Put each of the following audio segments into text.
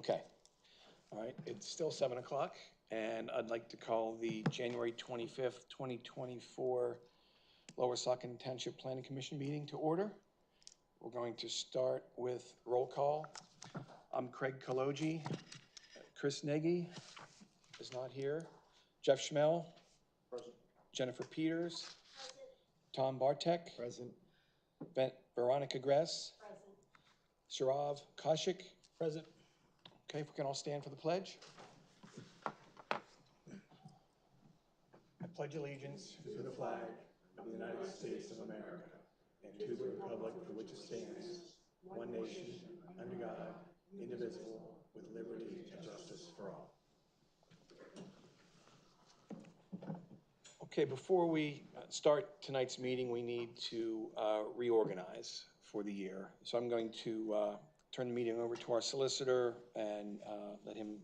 Okay. All right, it's still 7 o'clock, and I'd like to call the January 25th, 2024 Lower Saucon Township Planning Commission meeting to order. We're going to start with roll call. I'm Craig Kalogi. Chris Nagy is not here. Jeff Schmel. Present. Jennifer Peters. Present. Tom Bartek. Present. Veronica Gress. Present. Sharav Kaushik. Present. Okay, if we can all stand for the pledge. I pledge allegiance to the flag of the United States of America and to the republic for which it stands, one nation, under God, indivisible, with liberty and justice for all. Okay, before we start tonight's meeting, we need to reorganize for the year. So I'm going to turn the meeting over to our solicitor and let him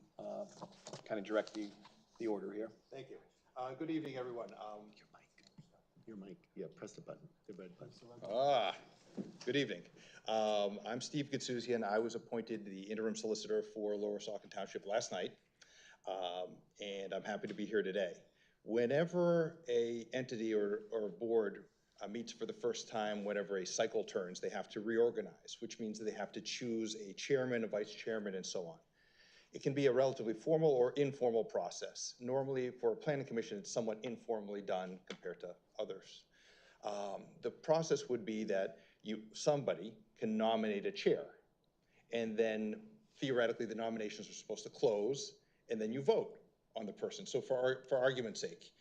kind of direct the order here. Thank you. Good evening, everyone. Your mic. Yeah, press the button. The red button. Good evening. I'm Steve Gutsuzian. I was appointed the interim solicitor for Lower Saucon Township last night, and I'm happy to be here today. Whenever a entity or board meets for the first time, whenever a cycle turns, they have to reorganize, which means that they have to choose a chairman, a vice chairman, and so on. It can be a relatively formal or informal process. Normally, for a planning commission, it's somewhat informally done compared to others. The process would be that somebody can nominate a chair, and then theoretically the nominations are supposed to close, and then you vote on the person. So for argument's sake,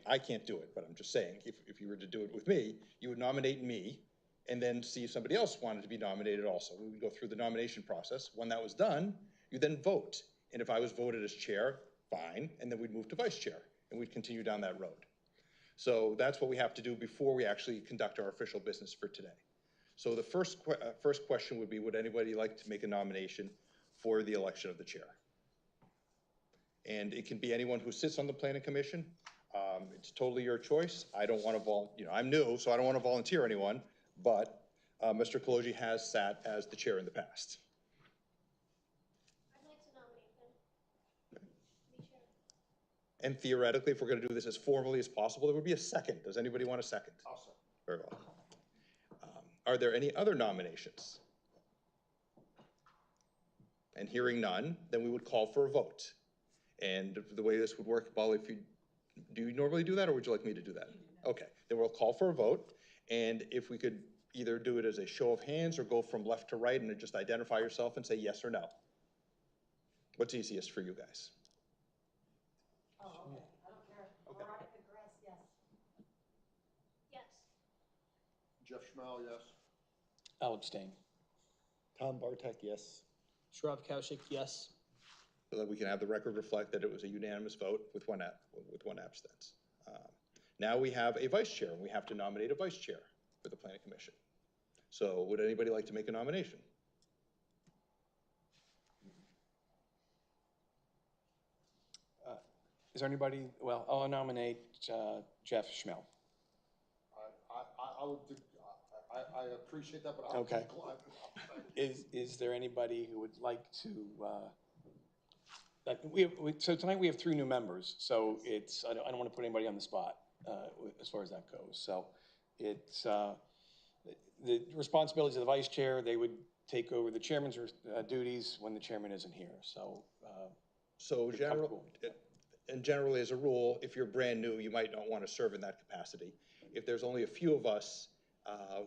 I can't do it, but I'm just saying, if you were to do it with me, you would nominate me, and then see if somebody else wanted to be nominated also. We would go through the nomination process. When that was done, you then vote. And if I was voted as chair, fine, and then we'd move to vice chair, and we'd continue down that road. So that's what we have to do before we actually conduct our official business for today. So the first question would be, would anybody like to make a nomination for the election of the chair? And it can be anyone who sits on the planning commission. It's totally your choice. I don't want to I'm new, so I don't want to volunteer anyone, but Mr. Kalogi has sat as the chair in the past. I'd like to nominate him to be chair. And theoretically, if we're going to do this as formally as possible, there would be a second. Does anybody want a second? I'll second. Very well. Are there any other nominations? And hearing none, then we would call for a vote. And the way this would work, Paul, do you normally do that, or would you like me to do that? Okay, then we'll call for a vote. And if we could either do it as a show of hands or go from left to right and just identify yourself and say yes or no. What's easiest for you guys? Oh, okay. I don't care. Okay. Veronica Gress, yes. Yes. Jeff Schmel, yes. I'll abstain. Tom Bartek, yes. Sharav Kaushik, yes. So that we can have the record reflect that it was a unanimous vote with one absence. Now we have a vice chair, and we have to nominate a vice chair for the planning commission. So would anybody like to make a nomination? Is there anybody? Well, I'll nominate Jeff Schmel. I would do, I appreciate that, but I'll Okay. decline. Is there anybody who would like to? So tonight we have 3 new members, so I don't want to put anybody on the spot as far as that goes. So it's the responsibilities of the vice chair. They would take over the chairman's duties when the chairman isn't here. So generally, as a rule, if you're brand new, you might not want to serve in that capacity. If there's only a few of us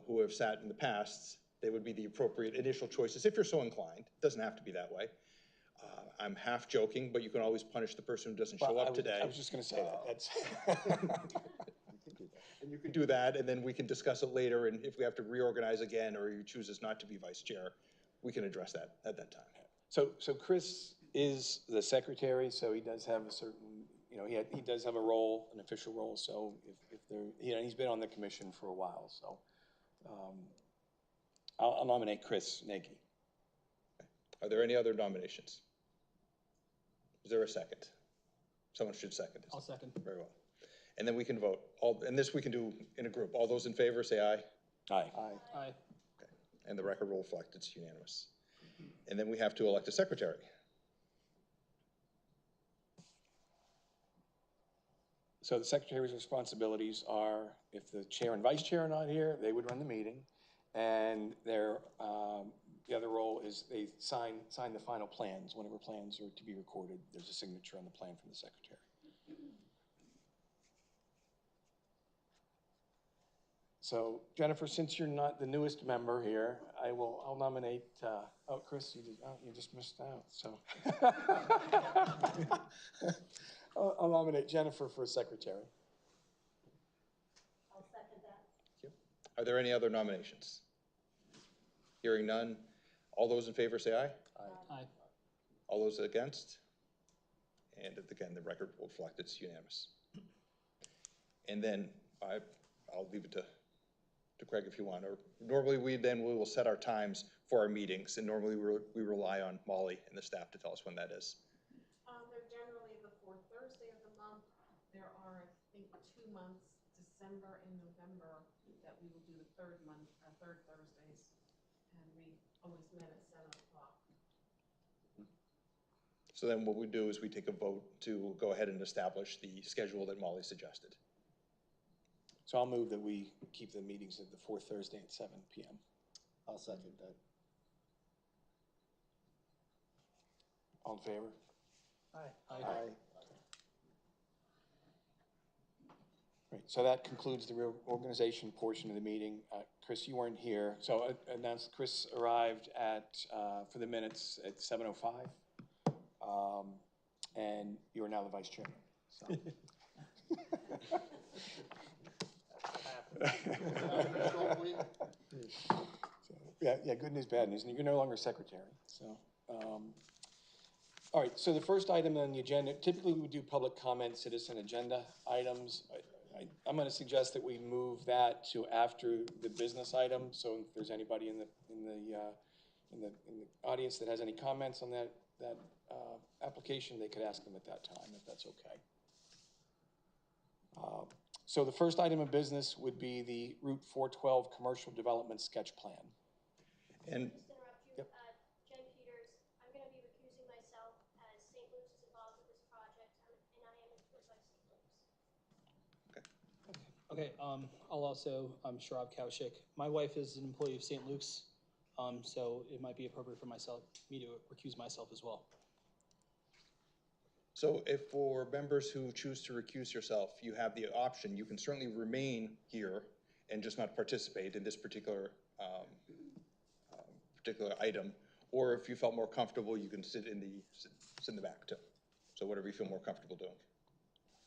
who have sat in the past, they would be the appropriate initial choices if you're so inclined. It doesn't have to be that way. I'm half joking, but you can always punish the person who doesn't show up today. I was just going to say that. That's And you can do that, and then we can discuss it later. And if we have to reorganize again, or he chooses not to be vice chair, we can address that at that time. So Chris is the secretary, so he does have a certain, he does have a role, an official role. So if there, he's been on the commission for a while. So I'll nominate Chris Nagy. Okay. Are there any other nominations? Is there a second? Someone should second it. I'll second. Very well. And then we can vote. And this we can do in a group. All those in favor say aye. Aye. Aye. Okay. And the record will reflect it's unanimous. And then we have to elect a secretary. So the secretary's responsibilities are, if the chair and vice chair are not here, they would run the meeting. And their, the other role is they sign the final plans. Whenever plans are to be recorded, there's a signature on the plan from the secretary. So Jennifer, since you're not the newest member here, I'll nominate, oh, Chris, you just missed out, so. I'll nominate Jennifer for secretary. I'll second that. Thank you. Are there any other nominations? Hearing none. All those in favor say aye. Aye. All those against? And again, the record will reflect it's unanimous. And then I'll leave it to Craig if you want, or normally we will set our times for our meetings, and normally we rely on Molly and the staff to tell us when that is. They're generally the fourth Thursday of the month. There are, I think, 2 months, December and November, that we will do the third Thursdays, and we always met at 7 o'clock. So then what we do is we take a vote to go ahead and establish the schedule that Molly suggested. So I'll move that we keep the meetings at the fourth Thursday at 7 p.m. I'll second that. All in favor? Aye. Great, so that concludes the reorganization portion of the meeting. Chris, you weren't here, so I announced Chris arrived at, for the minutes at 7:05. And you are now the vice chairman, so. Yeah, good news, bad news, and you're no longer secretary, so. All right, so the first item on the agenda, typically we would do public comment, citizen agenda items. I'm gonna suggest that we move that to after the business item, so if there's anybody in the audience that has any comments on that application, they could ask them at that time, if that's okay. So the first item of business would be the Route 412 Commercial Development Sketch Plan. And Just interrupt you. Yep. Jen Peters, I'm going to be recusing myself as St. Luke's is involved with this project, and I am employed by St. Luke's. Okay, I'll also, I'm Sharav Kaushik. My wife is an employee of St. Luke's, so it might be appropriate for me to recuse myself as well. so if for members who choose to recuse yourself, you have the option, you can certainly remain here and just not participate in this particular item, or if you felt more comfortable, you can sit in the back too. So whatever you feel more comfortable doing.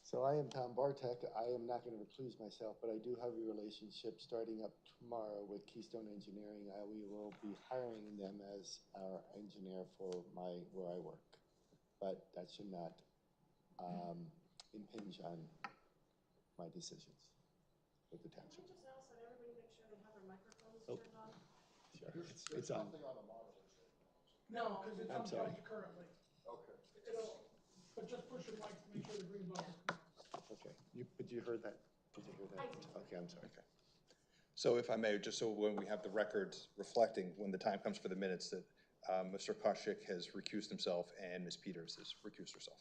So I am Tom Bartek. I am not going to recluse myself, but I do have a relationship starting up tomorrow with Keystone Engineering. We will be hiring them as our engineer for where I work. But that should not impinge on my decisions with the Can township. I just ask that everybody make sure they have their microphones Oh. turned on? Sure, it's on. No, because it's I'm sorry. unplugged currently. Okay. But just push your mic to make sure the green button comes on. Okay. But you heard that? Did you hear that? Okay, I'm sorry. Okay. So if I may, just so when we have the records reflecting, when the time comes for the minutes, that Mr. Kaushik has recused himself and Ms. Peters has recused herself.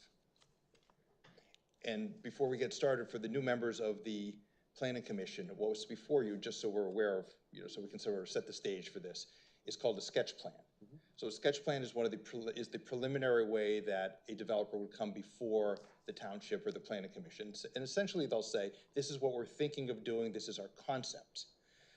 And before we get started, for the new members of the Planning Commission, what was before you, just so we're aware of, so we can sort of set the stage for this, is called a sketch plan. So a sketch plan is is the preliminary way that a developer would come before the township or the Planning Commission. And essentially they'll say, this is what we're thinking of doing, this is our concept.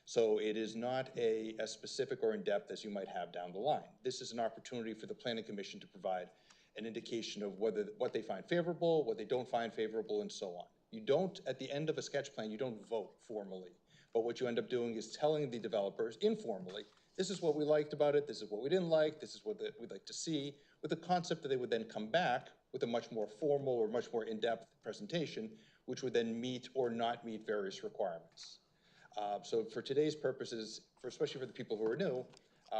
So it is not as specific or in-depth as you might have down the line. This is an opportunity for the Planning Commission to provide an indication of what they find favorable, what they don't find favorable, and so on. You don't, at the end of a sketch plan, you don't vote formally. But what you end up doing is telling the developers informally, this is what we liked about it, this is what we didn't like, this is what we'd like to see, with the concept that they would then come back with a much more formal or much more in-depth presentation, which would then meet or not meet various requirements. So for today's purposes, especially for the people who are new,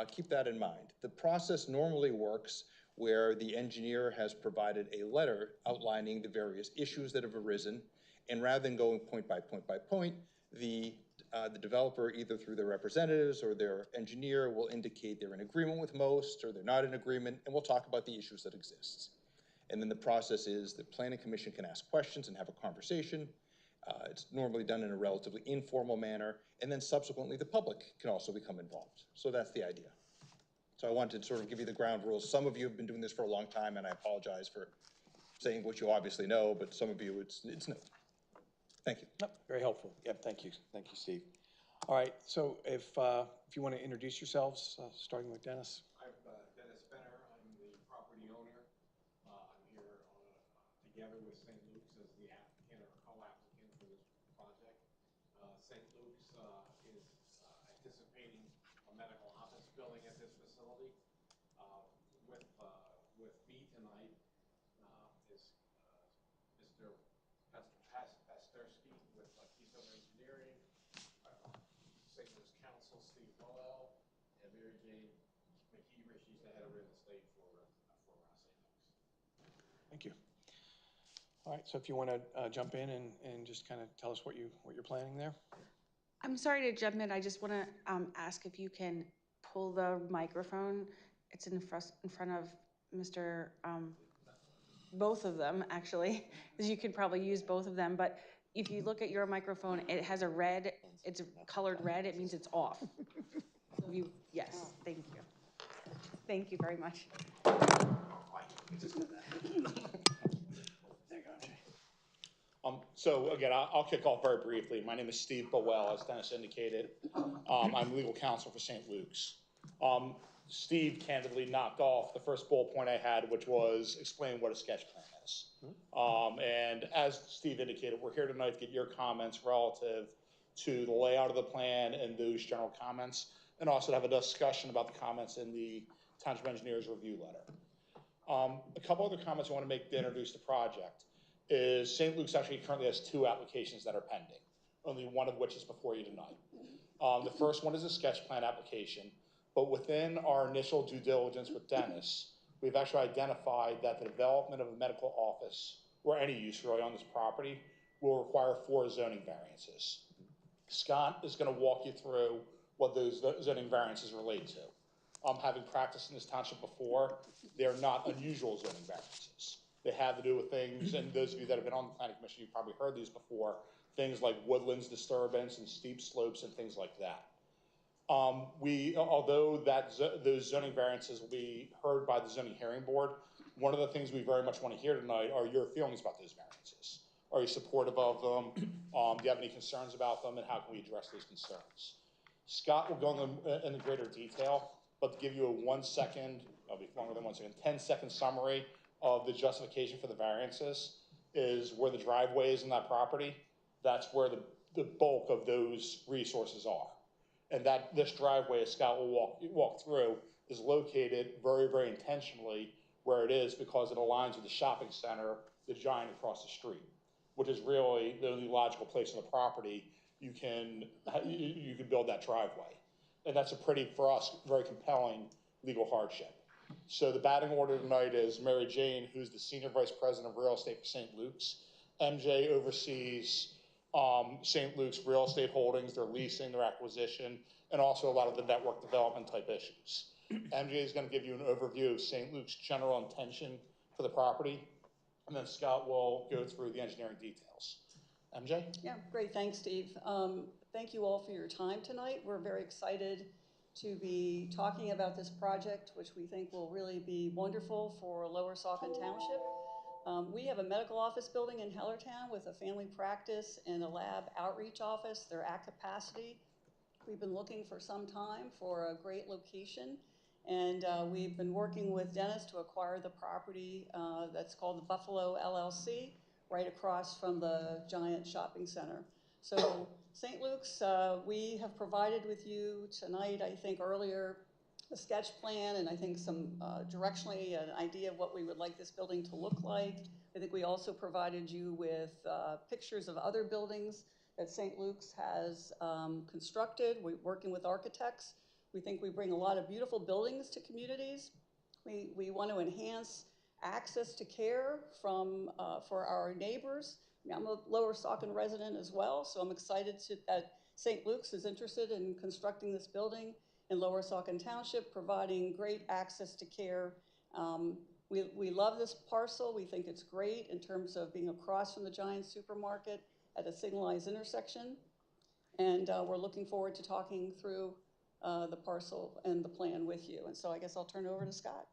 keep that in mind. The process normally works where the engineer has provided a letter outlining the various issues that have arisen, and rather than going point by point by point, the the developer, either through their representatives or their engineer, will indicate they're in agreement with most or they're not in agreement, and we'll talk about the issues that exist. And then the process is the planning commission can ask questions and have a conversation. It's normally done in a relatively informal manner, and then subsequently the public can also become involved. So that's the idea. So I wanted to sort of give you the ground rules. Some of you have been doing this for a long time, and I apologize for saying what you obviously know, but some of you, it's new. Thank you. Yep, very helpful. Yep, thank you, Steve. All right, so if you want to introduce yourselves, starting with Dennis. I'm Dennis Benner. I'm the property owner. I'm here together with St. Luke's as the applicant or co-applicant for this project. St. Luke's is anticipating a medical office building at this facility. With me tonight is Mr. Pastersky with Keystone Engineering, St. Louis Council, Steve Noel, and Mary Jane McKeever. She's the head of real estate for St. Louis. Thank you. All right, so if you want to jump in and just kind of tell us what you're planning there. I'm sorry to jump in. I just want to ask if you can pull the microphone. It's in front of Mr. Both of them, actually, because you could probably use both of them. But if you look at your microphone, it has a red, it's colored red. It means it's off. Yes, thank you. Thank you very much. So again, I'll kick off very briefly. My name is Steve Bowell, as Dennis indicated. I'm legal counsel for St. Luke's. Steve candidly knocked off the first bullet point I had, which was explain what a sketch plan is. And as Steve indicated, we're here tonight to get your comments relative to the layout of the plan and those general comments, and also to have a discussion about the comments in the Township Engineer's review letter. A couple other comments I want to make to introduce the project is St. Luke's actually currently has 2 applications that are pending, only one of which is before you tonight. The first one is a sketch plan application, but within our initial due diligence with Dennis, we've actually identified that the development of a medical office, or any use really on this property, will require 4 zoning variances. Scott is going to walk you through what those zoning variances relate to. Having practiced in this township before, they're not unusual zoning variances. They have to do with things, and those of you that have been on the planning commission, you've probably heard these before, things like woodlands disturbance and steep slopes and things like that. Although those zoning variances will be heard by the zoning hearing board, one of the things we very much want to hear tonight are your feelings about those variances. Are you supportive of them? Do you have any concerns about them, and how can we address those concerns? Scott will go into greater detail, but to give you a 1 second, it'll be longer than 1 second, 10-second summary of the justification for the variances is where the driveway is in that property. That's where the bulk of those resources are. And that this driveway, as Scott will walk through, is located very, very intentionally where it is because it aligns with the shopping center, the giant across the street, which is really the only logical place on the property you can build that driveway. And that's a pretty, for us, very compelling legal hardship. So the batting order tonight is Mary Jane, who's the Senior Vice President of Real Estate for St. Luke's. MJ oversees St. Luke's real estate holdings, their leasing, their acquisition, and also a lot of the network development type issues. MJ is going to give you an overview of St. Luke's general intention for the property, and then Scott will go through the engineering details. MJ? Yeah, great. Thanks, Steve. Thank you all for your time tonight. We're very excited to be talking about this project, which we think will really be wonderful for Lower Saucon Township. We have a medical office building in Hellertown with a family practice and a lab outreach office. They're at capacity. We've been looking for some time for a great location, and we've been working with Dennis to acquire the property that's called the Buffalo LLC, right across from the giant shopping center. So St. Luke's, we have provided with you tonight, I think earlier, a sketch plan and I think some directionally an idea of what we would like this building to look like. I think we also provided you with pictures of other buildings that St. Luke's has constructed. We're working with architects. We think we bring a lot of beautiful buildings to communities. We want to enhance access to care for our neighbors. I'm a Lower Saucon resident as well, so I'm excited that St. Luke's is interested in constructing this building in Lower Saucon Township, providing great access to care. We love this parcel. We think it's great in terms of being across from the Giant supermarket at a signalized intersection. And we're looking forward to talking through the parcel and the plan with you. And so I guess I'll turn it over to Scott.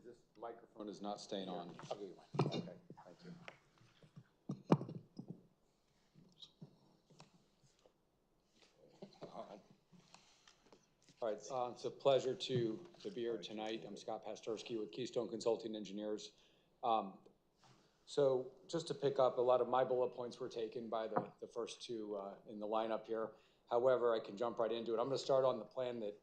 This microphone is not staying on. Okay, thank you. All right, it's a pleasure to be here tonight. I'm Scott Pasterski with Keystone Consulting Engineers. So just to pick up, a lot of my bullet points were taken by the first two in the lineup here. However, I can jump right into it. I'm going to start on the plan that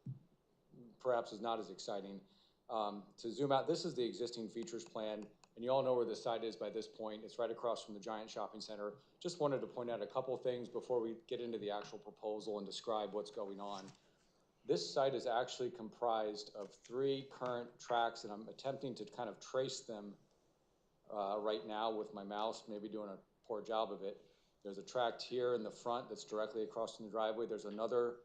perhaps is not as exciting. To zoom out, this is the existing features plan, and you all know where the site is by this point. It's right across from the Giant Shopping Center. Just wanted to point out a couple of things before we get into the actual proposal and describe what's going on. This site is actually comprised of 3 current tracks, and I'm attempting to kind of trace them right now with my mouse, maybe doing a poor job of it. There's a tract here in the front that's directly across from the driveway. There's another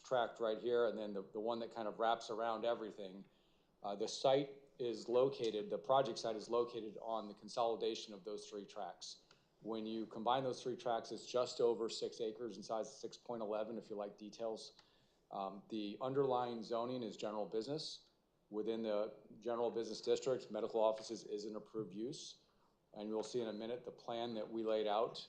tract right here, and then the one that kind of wraps around everything. The site is located, the project site is located on the consolidation of those 3 tracks. When you combine those 3 tracks, it's just over 6 acres in size, 6.11 if you like details. The underlying zoning is general business. Within the general business district, medical offices is an approved use. And you'll see in a minute, the plan that we laid out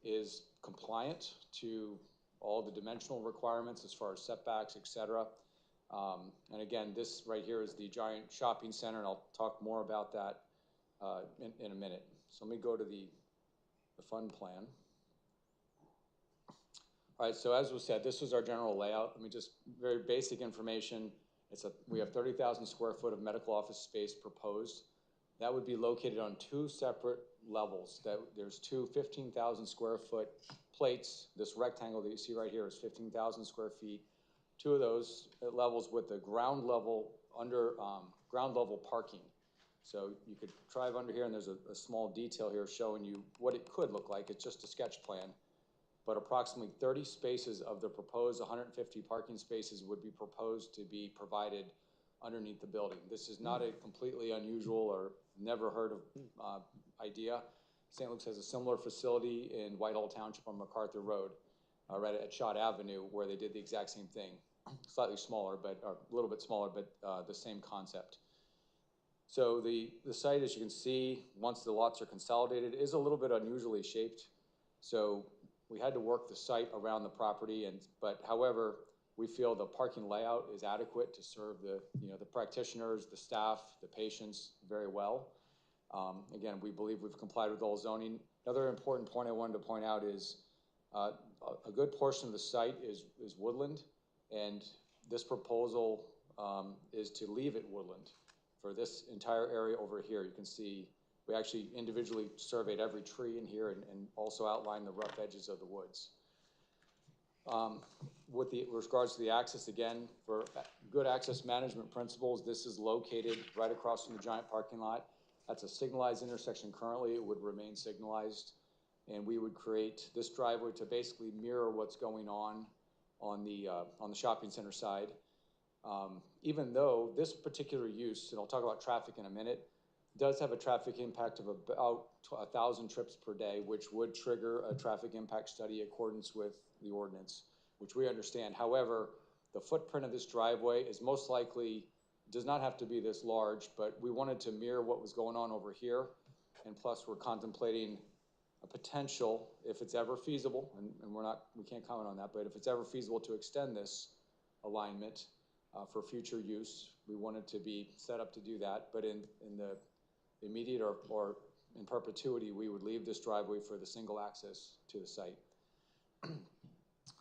is compliant to all the dimensional requirements as far as setbacks, et cetera. And again, this right here is the Giant Shopping Center, and I'll talk more about that in a minute. So let me go to the fund plan. All right, so as was said, this was our general layout. Let me just, very basic information. We have 30,000 square foot of medical office space proposed. That would be located on 2 separate levels. There's 2 15,000 square foot plates. This rectangle that you see right here is 15,000 square feet. 2 of those levels with the ground level ground level parking. So you could drive under here, and there's a small detail here showing you what it could look like. It's just a sketch plan. But approximately 30 spaces of the proposed 150 parking spaces would be proposed to be provided underneath the building. This is not a completely unusual or never heard of idea. St. Luke's has a similar facility in Whitehall Township on MacArthur Road, right at Schott Avenue, where they did the exact same thing. Slightly smaller, but a little bit smaller, but the same concept. So the site, as you can see, once the lots are consolidated, is a little bit unusually shaped. So we had to work the site around the property, but however, we feel the parking layout is adequate to serve the practitioners, the staff, the patients very well. Again, we believe we've complied with all zoning. Another important point I wanted to point out is a good portion of the site is woodland, and this proposal is to leave it woodland. For this entire area over here, you can see we actually individually surveyed every tree in here and also outlined the rough edges of the woods. With regards to the access, again, for good access management principles, this is located right across from the Giant parking lot. That's a signalized intersection currently. It would remain signalized. And we would create this driveway to basically mirror what's going on the shopping center side. Even though this particular use, and I'll talk about traffic in a minute, does have a traffic impact of about 1,000 trips per day, which would trigger a traffic impact study in accordance with the ordinance, which we understand. However, the footprint of this driveway is most likely, does not have to be this large, but we wanted to mirror what was going on over here. And plus we're contemplating a potential, if it's ever feasible, and we can't comment on that, but if it's ever feasible to extend this alignment for future use, we wanted to be set up to do that. But in the immediate or in perpetuity, we would leave this driveway for the single access to the site.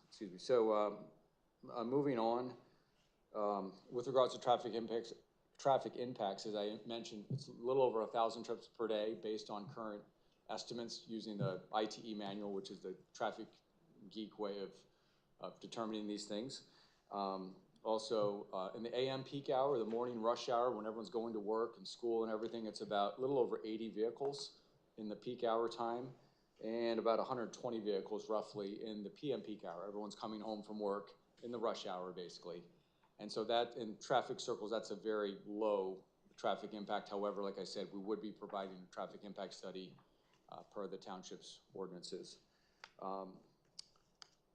Excuse me. So moving on, with regards to traffic impacts, as I mentioned, it's a little over 1,000 trips per day based on current estimates using the ITE manual, which is the traffic geek way of determining these things. Also, in the AM peak hour, the morning rush hour, when everyone's going to work and school and everything, it's about a little over 80 vehicles in the peak hour time and about 120 vehicles roughly in the PM peak hour. Everyone's coming home from work in the rush hour, basically. And so that, in traffic circles, that's a very low traffic impact. However, like I said, we would be providing a traffic impact study per the township's ordinances.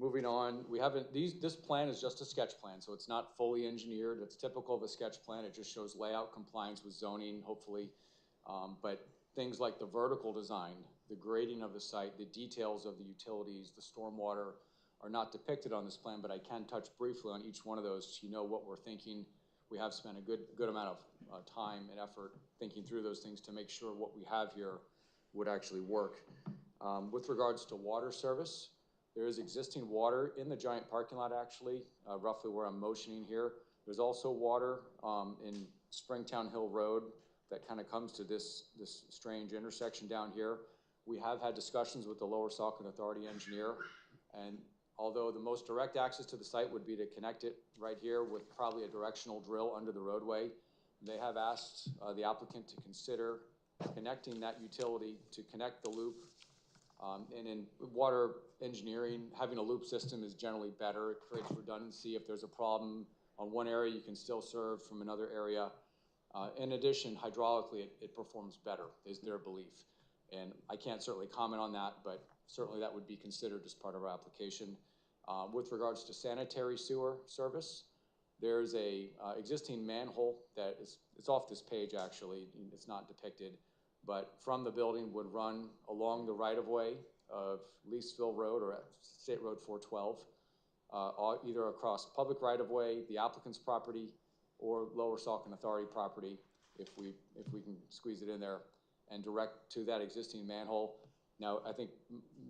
Moving on, we haven't, this plan is just a sketch plan, so it's not fully engineered. It's typical of a sketch plan. It just shows layout compliance with zoning, hopefully. But things like the vertical design, the grading of the site, the details of the utilities, the stormwater are not depicted on this plan, but I can touch briefly on each one of those so you know what we're thinking. We have spent a good amount of time and effort thinking through those things to make sure what we have here would actually work. With regards to water service, there is existing water in the giant parking lot, actually, roughly where I'm motioning here. There's also water in Springtown Hill Road that kind of comes to this strange intersection down here. We have had discussions with the Lower Saucon Authority engineer, and although the most direct access to the site would be to connect it right here with probably a directional drill under the roadway, they have asked the applicant to consider connecting that utility to connect the loop. And in water engineering, having a loop system is generally better. It creates redundancy. If there's a problem on one area, you can still serve from another area. In addition, hydraulically, it performs better, is their belief. And I can't certainly comment on that, but certainly that would be considered as part of our application. With regards to sanitary sewer service, there's a existing manhole that it's off this page, actually. It's not depicted, but from the building would run along the right-of-way of Leesville Road or State Road 412, either across public right-of-way, the applicant's property, or Lower Saucon Authority property, if we can squeeze it in there, and direct to that existing manhole. Now, I think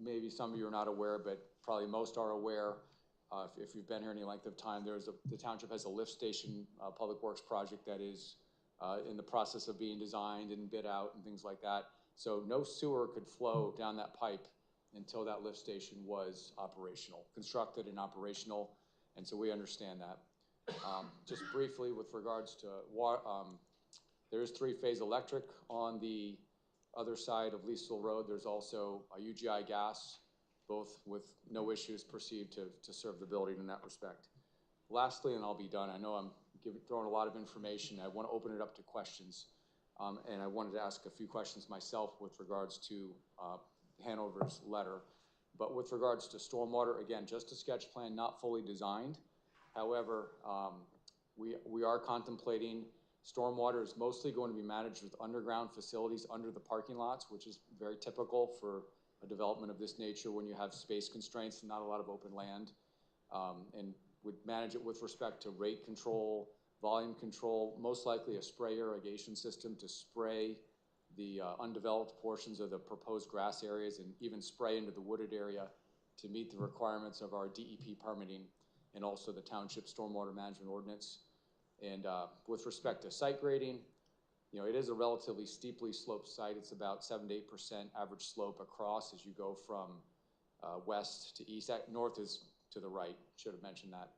maybe some of you are not aware, but probably most are aware, if you've been here any length of time, the township has a lift station public works project that is in the process of being designed and bid out and things like that. So no sewer could flow down that pipe until that lift station was operational, constructed and operational, and so we understand that. Just briefly with regards to water, there is three-phase electric on the other side of Leesville Road. There's also a UGI gas, both with no issues perceived to serve the building in that respect. Lastly, and I'll be done, I know I'm throwing a lot of information. I want to open it up to questions, and I wanted to ask a few questions myself with regards to Hanover's letter. But with regards to stormwater, again, just a sketch plan, not fully designed. However, we are contemplating stormwater is mostly going to be managed with underground facilities under the parking lots, which is very typical for a development of this nature when you have space constraints and not a lot of open land, and would manage it with respect to rate control, volume control, most likely a spray irrigation system to spray the undeveloped portions of the proposed grass areas and even spray into the wooded area to meet the requirements of our DEP permitting and also the township stormwater management ordinance. And with respect to site grading, you know, it is a relatively steeply sloped site. It's about 7 to 8% average slope across as you go from west to east. North is to the right, should have mentioned that.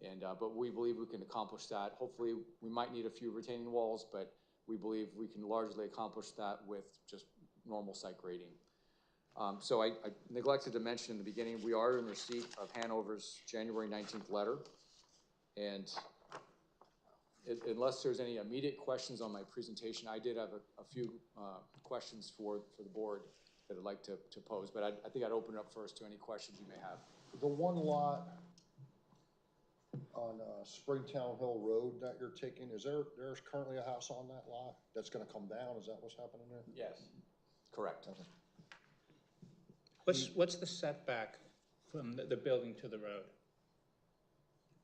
And but we believe we can accomplish that. Hopefully, we might need a few retaining walls, but we believe we can largely accomplish that with just normal site grading. So I neglected to mention in the beginning, we are in receipt of Hanover's January 19th letter. And unless there's any immediate questions on my presentation, I did have a few questions for the board that I'd like to pose, but I think I'd open it up first to any questions you may have. The one lot on Springtown Hill Road that you're taking, there's currently a house on that lot that's gonna come down? Is that what's happening there? Yes. Correct. Okay. What's the setback from the building to the road?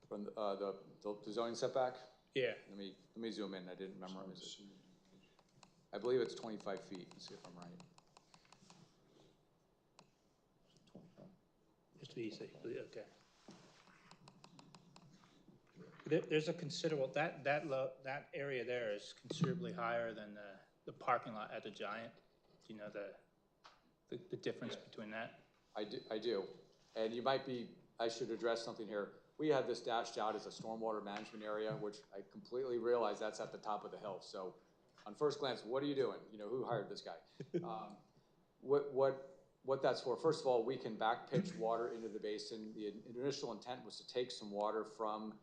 From the zoning setback? Yeah. Let me zoom in. I didn't memorize it. I believe it's 25 feet. Let's see if I'm right. Just to be safe, okay. There's a considerable, that area there is considerably higher than the parking lot at the Giant. Do you know the difference between that? I do. And you might be, I should address something here. We had this dashed out as a stormwater management area, which I completely realize that's at the top of the hill. So on first glance, what are you doing? You know, who hired this guy? What that's for, first of all, we can back pitch water into the basin. The initial intent was to take some water from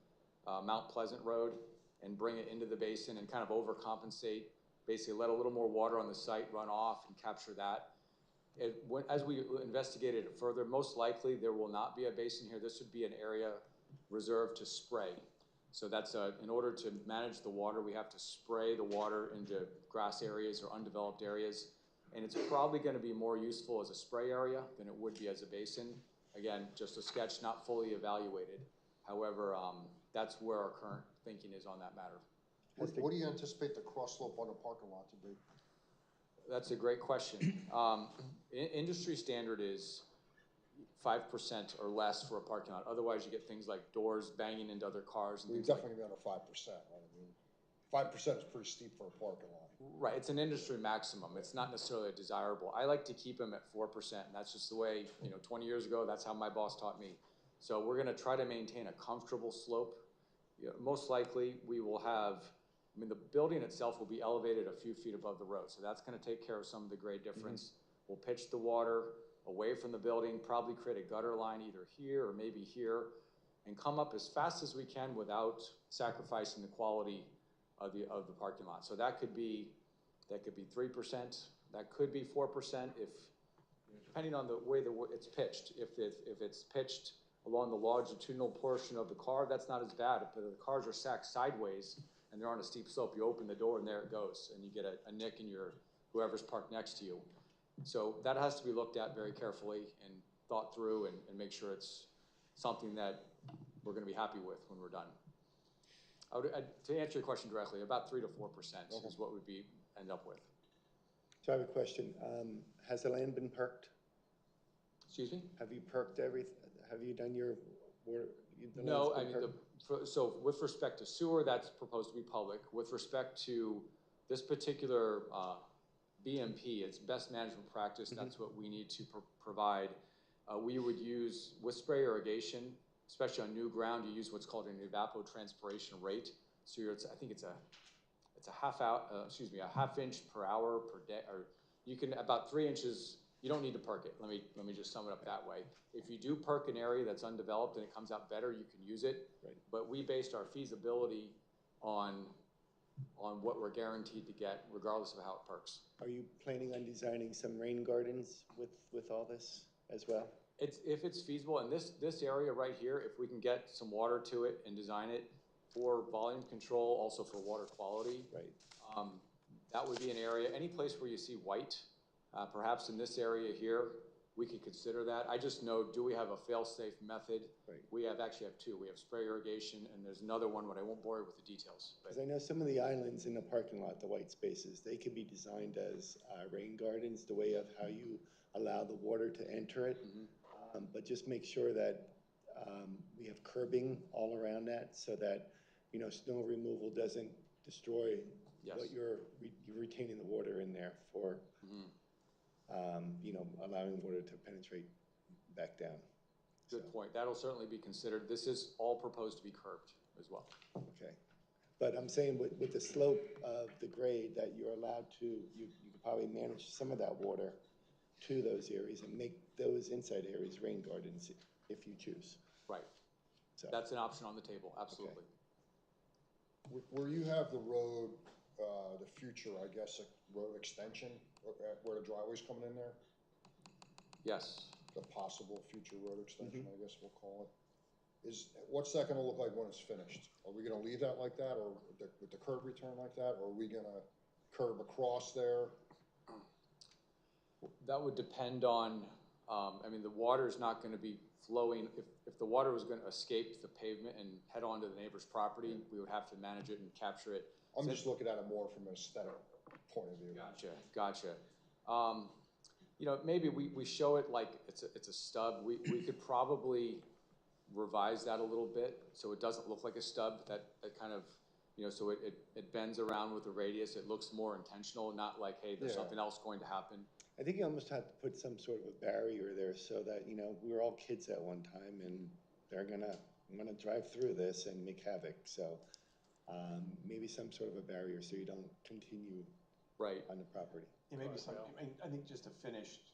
Mount Pleasant Road and bring it into the basin and kind of overcompensate, basically let a little more water on the site run off and capture that. As we investigated it further, most likely there will not be a basin here. This would be an area reserved to spray. So that's in order to manage the water, we have to spray the water into grass areas or undeveloped areas. And it's probably going to be more useful as a spray area than it would be as a basin. Again, just a sketch, not fully evaluated. However, that's where our current thinking is on that matter. What do you anticipate the cross slope on the parking lot to be? That's a great question. Industry standard is 5% or less for a parking lot. Otherwise, you get things like doors banging into other cars and We're things like definitely gonna be under 5%, right? I mean, 5% is pretty steep for a parking lot. Right, it's an industry maximum. It's not necessarily a desirable. I like to keep them at 4%, and that's just the way, 20 years ago, that's how my boss taught me. So we're gonna try to maintain a comfortable slope. Most likely, we will have, the building itself will be elevated a few feet above the road, so that's gonna take care of some of the grade difference. We'll pitch the water away from the building, probably create a gutter line either here or maybe here, and come up as fast as we can without sacrificing the quality of the parking lot. So that could be 3%, that could be 4% if, depending on the way it's pitched. If it's pitched along the longitudinal portion of the car, that's not as bad. If the cars are stacked sideways and they're on a steep slope, you open the door and there it goes, and you get a nick in whoever's parked next to you. So that has to be looked at very carefully and thought through and make sure it's something that we're gonna be happy with when we're done. To answer your question directly, about 3 to 4% is what we'd end up with. So I have a question. Has the land been perked? Excuse me? Have you perked everything? Have you done your work? No, so with respect to sewer, that's proposed to be public. With respect to this particular BMP, it's best management practice. That's what we need to provide. We would use, with spray irrigation, especially on new ground, you use what's called an evapotranspiration rate. So I think it's a half inch per hour per day, or you can about 3 inches. You don't need to perk it. Let me just sum it up that way. If you do perk an area that's undeveloped and it comes out better, you can use it. Right. But we based our feasibility on what we're guaranteed to get, regardless of how it perks. are you planning on designing some rain gardens with all this as well? If it's feasible, and this area right here, if we can get some water to it and design it for volume control, also for water quality. Right. That would be an area, any place where you see white, perhaps in this area here, we could consider that. I just know, do we have a fail-safe method? Right. We actually have two. We have spray irrigation, and there's another one, but I won't bore you with the details. Because I know some of the islands in the parking lot, the white spaces, they could be designed as rain gardens, the way of how you allow the water to enter it. But just make sure that we have curbing all around that so that, snow removal doesn't destroy what you're retaining the water in there for, allowing water to penetrate back down. Good point. That'll certainly be considered. This is all proposed to be curbed as well. Okay. But I'm saying with the slope of the grade that you're allowed to, you could probably manage some of that water to those areas and make those inside areas rain gardens if you choose. Right. So that's an option on the table, absolutely. Okay. Where you have the road, the future, I guess, road extension, where the driveway's coming in there? Yes. The possible future road extension, I guess we'll call it. What's that gonna look like when it's finished? Are we gonna leave that like that, or with the curb return like that, or are we gonna curb across there? That would depend on, the water is not gonna be flowing. If the water was gonna escape the pavement and head onto the neighbor's property, we would have to manage it and capture it. I'm just looking at it more from an aesthetic point of view. Gotcha. Maybe we show it like it's a stub. We could probably revise that a little bit so it doesn't look like a stub. That kind of, so it bends around with the radius. It looks more intentional, not like, hey, there's something else going to happen. I think you almost have to put some sort of a barrier there so that, we were all kids at one time and they're gonna drive through this and make havoc. So maybe some sort of a barrier so you don't continue on the property. Yeah, maybe some, I mean, I think just a finished.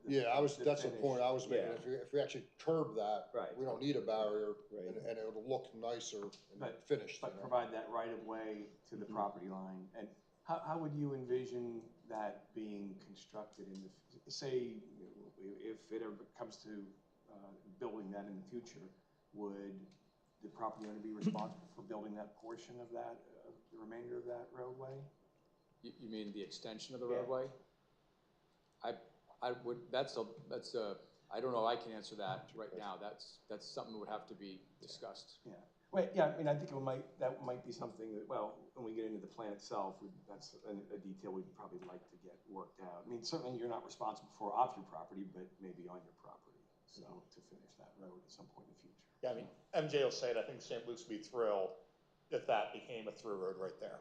Yeah, that's the finish. point I was making. Yeah. If we actually curb that, Right. we don't need a barrier, Right. and it'll look nicer and But- finished, But you know? provide that right of way to the property line. And how would you envision that being constructed in the, say, if it ever comes to building that in the future, would the property owner be responsible for building that portion of that, the remainder of that roadway? You mean the extension of the Yeah. roadway? I would, I don't know, I can answer that right now. That's something that would have to be discussed. Yeah. Well, yeah, I mean, I think that might be something that, well, when we get into the plan itself, that's a detail we'd probably like to get worked out. I mean, certainly you're not responsible for off your property, but maybe on your property, so to finish that road at some point in the future. Yeah, I mean, MJ will say it, I think St. Luke's would be thrilled if that became a through road right there.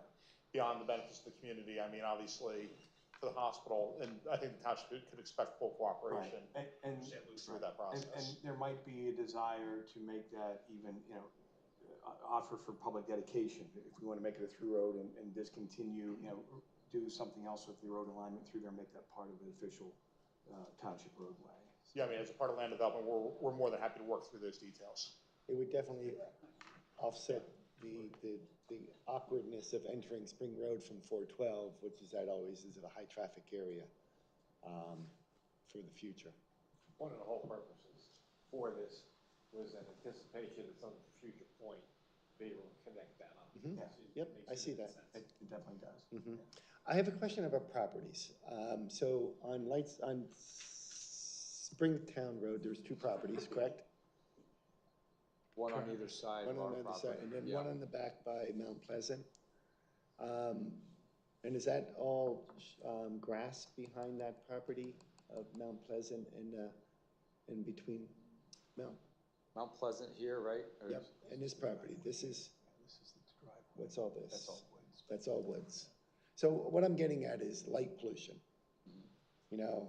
Beyond the benefits to the community, I mean, obviously, for the hospital, and I think the township could expect full cooperation Right. from St. Luke's through that process. And there might be a desire to make that even, offer for public dedication, if we want to make it a through road and discontinue, do something else with the road alignment through there, make that part of an official township roadway. Yeah, I mean, as a part of land development, we're more than happy to work through those details. It would definitely offset the awkwardness of entering Spring Road from 412, which is always is a high traffic area, for the future. One of the whole purposes for this was an anticipation at some future point, be able to connect that up. Mhm. Yeah. Yep, I see that. It definitely does. Mhm. I have a question about properties. So on Springtown Road, there's two properties, correct? One on either side One of our on the other side, property. and then Yeah. one on the back by Mount Pleasant. And is that all grass behind that property of Mount Pleasant and in between Mount Pleasant here, right? Or- Yep, and this property, this is, This is the driveway. what's all this? That's all woods. That's all woods. So what I'm getting at is light pollution.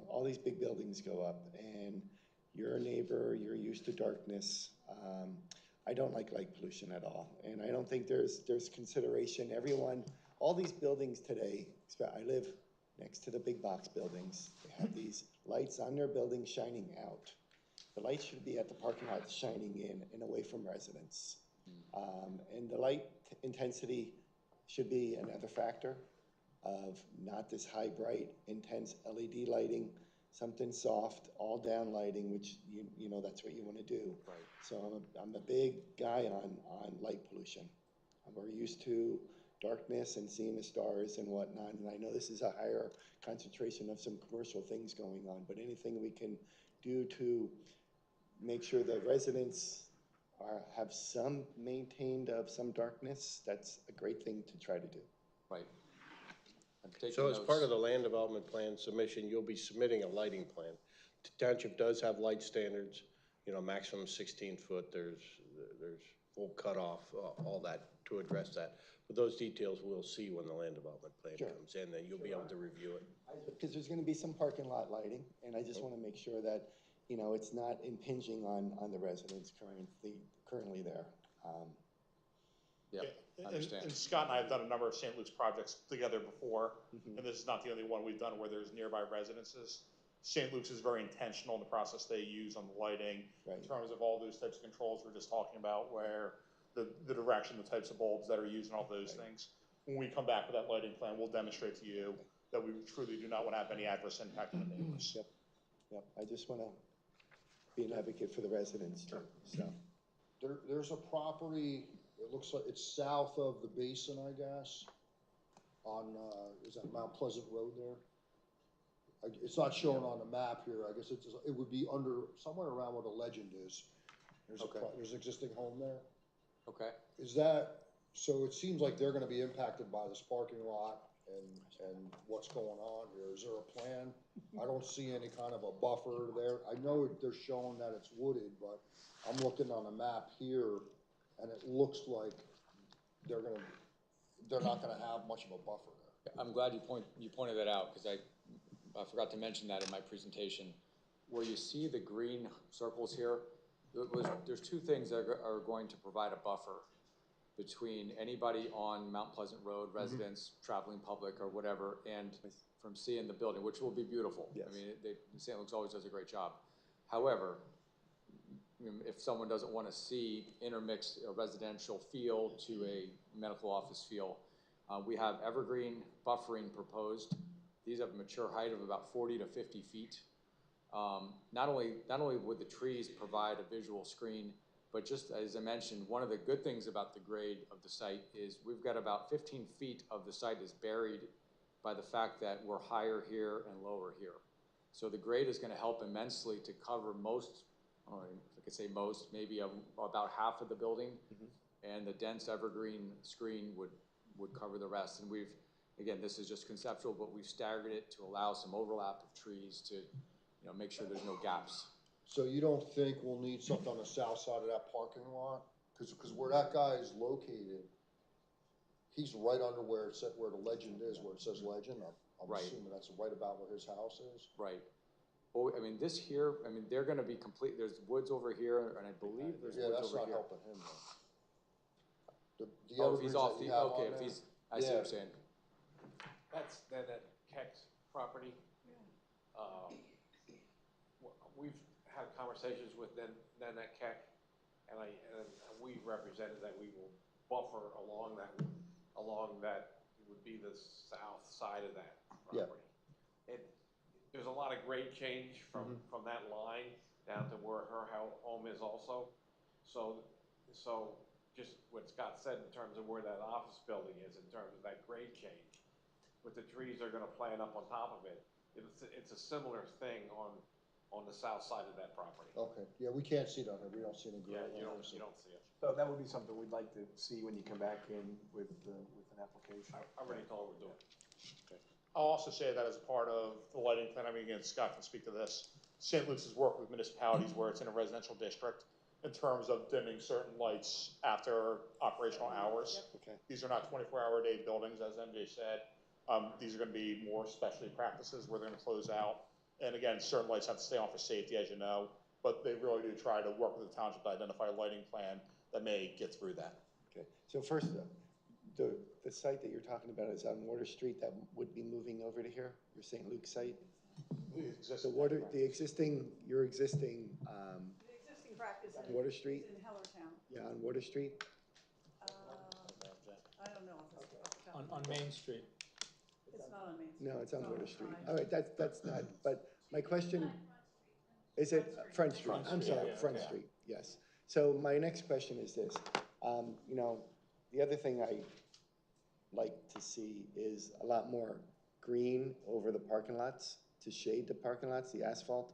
All these big buildings go up, and you're a neighbor, you're used to darkness. I don't like light pollution at all, and I don't think there's consideration. All these buildings today, I live next to the big box buildings. They have these lights on their buildings shining out. The lights should be at the parking lot shining in and away from residents. And the light intensity should be another factor of not this high, bright, intense LED lighting, something soft, all down lighting, which that's what you want to do. Right. So I'm a big guy on light pollution. We're used to darkness and seeing the stars and whatnot, and I know this is a higher concentration of some commercial things going on, but anything we can do to make sure the residents have some maintained of some darkness, that's a great thing to try to do. Right. I'm taking So as notes. part of the land development plan submission, you'll be submitting a lighting plan. The township does have light standards, maximum 16 foot, there's full cutoff, all that to address that. But those details we'll see when the land development plan Sure. comes in, then you'll be able to review it. Because there's gonna be some parking lot lighting, and I just wanna make sure that, it's not impinging on the residents currently there. Yep, And understand. Scott and I have done a number of St. Luke's projects together before, and this is not the only one we've done where there's nearby residences. St. Luke's is very intentional in the process they use on the lighting, in Right. terms of all those types of controls we're just talking about, where the direction, the types of bulbs that are used and all those things. When we come back with that lighting plan, we'll demonstrate to you that we truly do not want to have any adverse impact on the neighbors. Yep, I just wanna be an advocate for the residents too, so. There's a property, it looks like it's south of the basin, I guess, on, is that Mount Pleasant Road there? It's not shown on the map here, I guess it would be under, somewhere around where the legend is. Okay. There's an existing home there. Okay. Is that, so it seems like they're gonna be impacted by this parking lot and what's going on here. Is there a plan? I don't see any kind of a buffer there. I know they're showing that it's wooded, but I'm looking on a map here and it looks like they're not gonna have much of a buffer there. I'm glad you pointed that out, because I forgot to mention that in my presentation. Where you see the green circles here, there's two things that are going to provide a buffer between anybody on Mount Pleasant Road, residents, traveling public or whatever, and from seeing the building, which will be beautiful. Yes. I mean, St. Luke's always does a great job. However, if someone doesn't want to see intermixed residential feel to a medical office feel, we have evergreen buffering proposed. These have a mature height of about 40 to 50 feet. Not only would the trees provide a visual screen, but just as I mentioned, one of the good things about the grade of the site is we've got about 15 feet of the site is buried by the fact that we're higher here and lower here. So the grade is going to help immensely to cover most, I don't know if I could say most, maybe about half of the building, and the dense evergreen screen would cover the rest. And again, this is just conceptual, but we've staggered it to allow some overlap of trees to make sure there's no gaps. So you don't think we'll need something on the south side of that parking lot? Cause where that guy is located, he's right under where it said, where the legend is, where it says legend. I'm Right. assuming that's right about where his house is. Right. Well, I mean, this here, I mean, they're gonna be complete, there's woods over here, and I believe there's Yeah, woods that's over not here. helping him though. The Oh, if he's evergreens off that the, you have okay, on if there? he's, I see what you're saying. That's then at Keck's property. We've had conversations with then at Keck, and we represented that we will buffer along that would be the south side of that Yeah. property. There's a lot of grade change from that line down to where her home is also. So just what Scott said in terms of where that office building is, in terms of that grade change, with the trees they're gonna plant up on top of it, it's a similar thing on the south side of that property. Okay, yeah, we can't see down there, we don't see any Yeah, grade. you on don't there, so- see it. So that would be something we'd like to see when you come back in with an application. I already told her we're doing. I'll also say that as a part of the lighting plan, I mean, again, Scott can speak to this. St. Luke's has worked with municipalities where it's in a residential district in terms of dimming certain lights after operational hours. Okay. These are not 24-hour-a-day buildings, as MJ said. These are gonna be more specialty practices where they're gonna close out. And again, certain lights have to stay on for safety, as you know, but they really do try to work with the township to identify a lighting plan that may get through that. Okay, so first, the site that you're talking about is on Water Street that would be moving over to here, your St. Luke site? The existing, your existing, The existing practice in Water Street? is in Hellertown. Yeah, on Water Street? I don't know off the top of On my head. Main Street. It's not on Main Street. No, it's on Water Street. Fine. All right, that's not, but my question, is it Front Street? I'm sorry, Front Street, yes. So my next question is this, the other thing I like to see is a lot more green over the parking lots to shade the parking lots, the asphalt.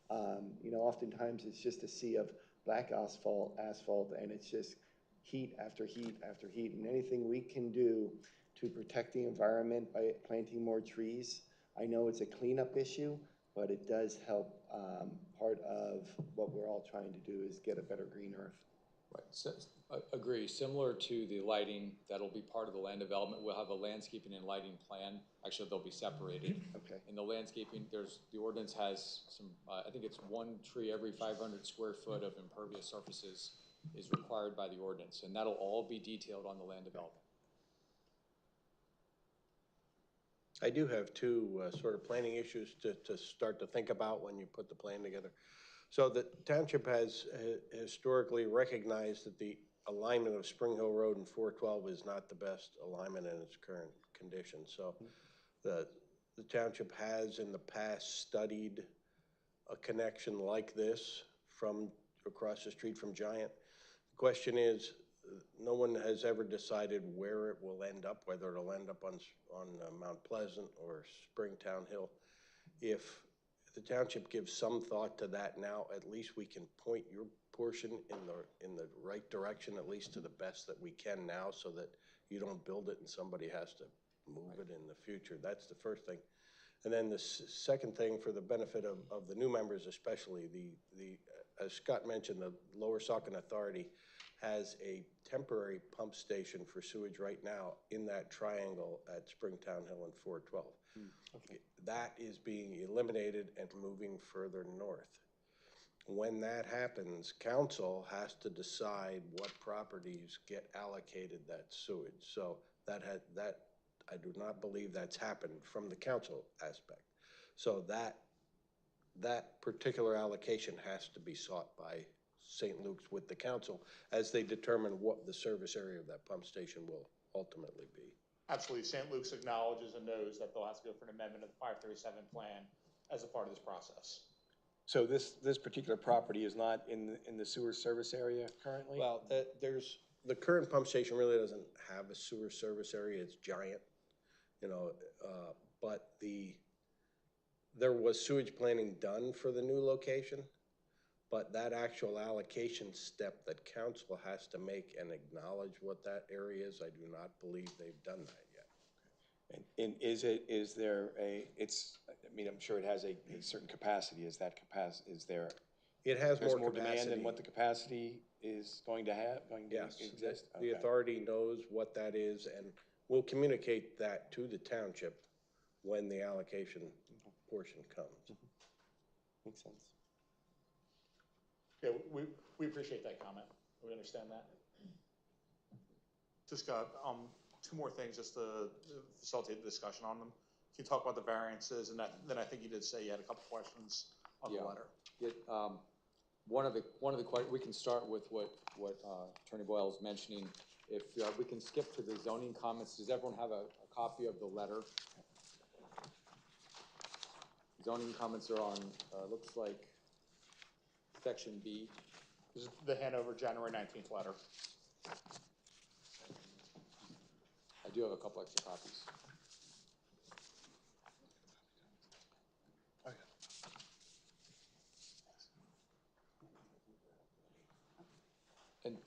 Oftentimes it's just a sea of black asphalt, and it's just heat after heat after heat. And anything we can do to protect the environment by planting more trees. I know it's a cleanup issue, but it does help. Part of what we're all trying to do is get a better green earth. Right, so, agree, similar to the lighting, that'll be part of the land development, we'll have a landscaping and lighting plan, actually they'll be separated. Okay. In the landscaping, the ordinance has some, I think it's one tree every 500 square foot of impervious surfaces is required by the ordinance, and that'll all be detailed on the land development. I do have two sort of planning issues to start to think about when you put the plan together. So the township has historically recognized that the alignment of Spring Hill Road and 412 is not the best alignment in its current condition. So the township has in the past studied a connection like this from across the street from Giant. The question is, no one has ever decided where it will end up, whether it'll end up on Mount Pleasant or Springtown Hill. If the township gives some thought to that now, at least we can point your portion in the right direction, at least to the best that we can now, so that you don't build it and somebody has to move it in the future. That's the first thing. And then the second thing, for the benefit of the new members especially, as Scott mentioned, the Lower Saucon Authority has a temporary pump station for sewage right now in that triangle at Springtown Hill and 412. Okay. That is being eliminated and moving further north. when that happens, council has to decide what properties get allocated that sewage. So that I do not believe that's happened from the council aspect. So that particular allocation has to be sought by St. Luke's with the council as they determine what the service area of that pump station will ultimately be. Absolutely. St. Luke's acknowledges and knows that they'll have to go for an amendment of the 537 plan as a part of this process. So this particular property is not in the sewer service area currently? Well, the current pump station really doesn't have a sewer service area. It's giant, you know, but there was sewage planning done for the new location, but that actual allocation step that council has to make and acknowledge what that area is, I do not believe they've done that yet. And I mean, I'm sure it has a certain capacity. Is that capacity, It has there's more demand capacity. than what the capacity is going to Yes, exist? the Okay. authority knows what that is and will communicate that to the township when the allocation portion comes. Makes sense. Yeah, we appreciate that comment. We understand that. Just got two more things just to facilitate the discussion on them. Can you talk about the variances? And then I think you did say you had a couple questions on the letter. One of the we can start with what Attorney Boyle is mentioning. If we can skip to the zoning comments. Does everyone have a copy of the letter? Zoning comments are on, looks like section B. This is the Hanover January 19th letter. I do have a couple extra copies.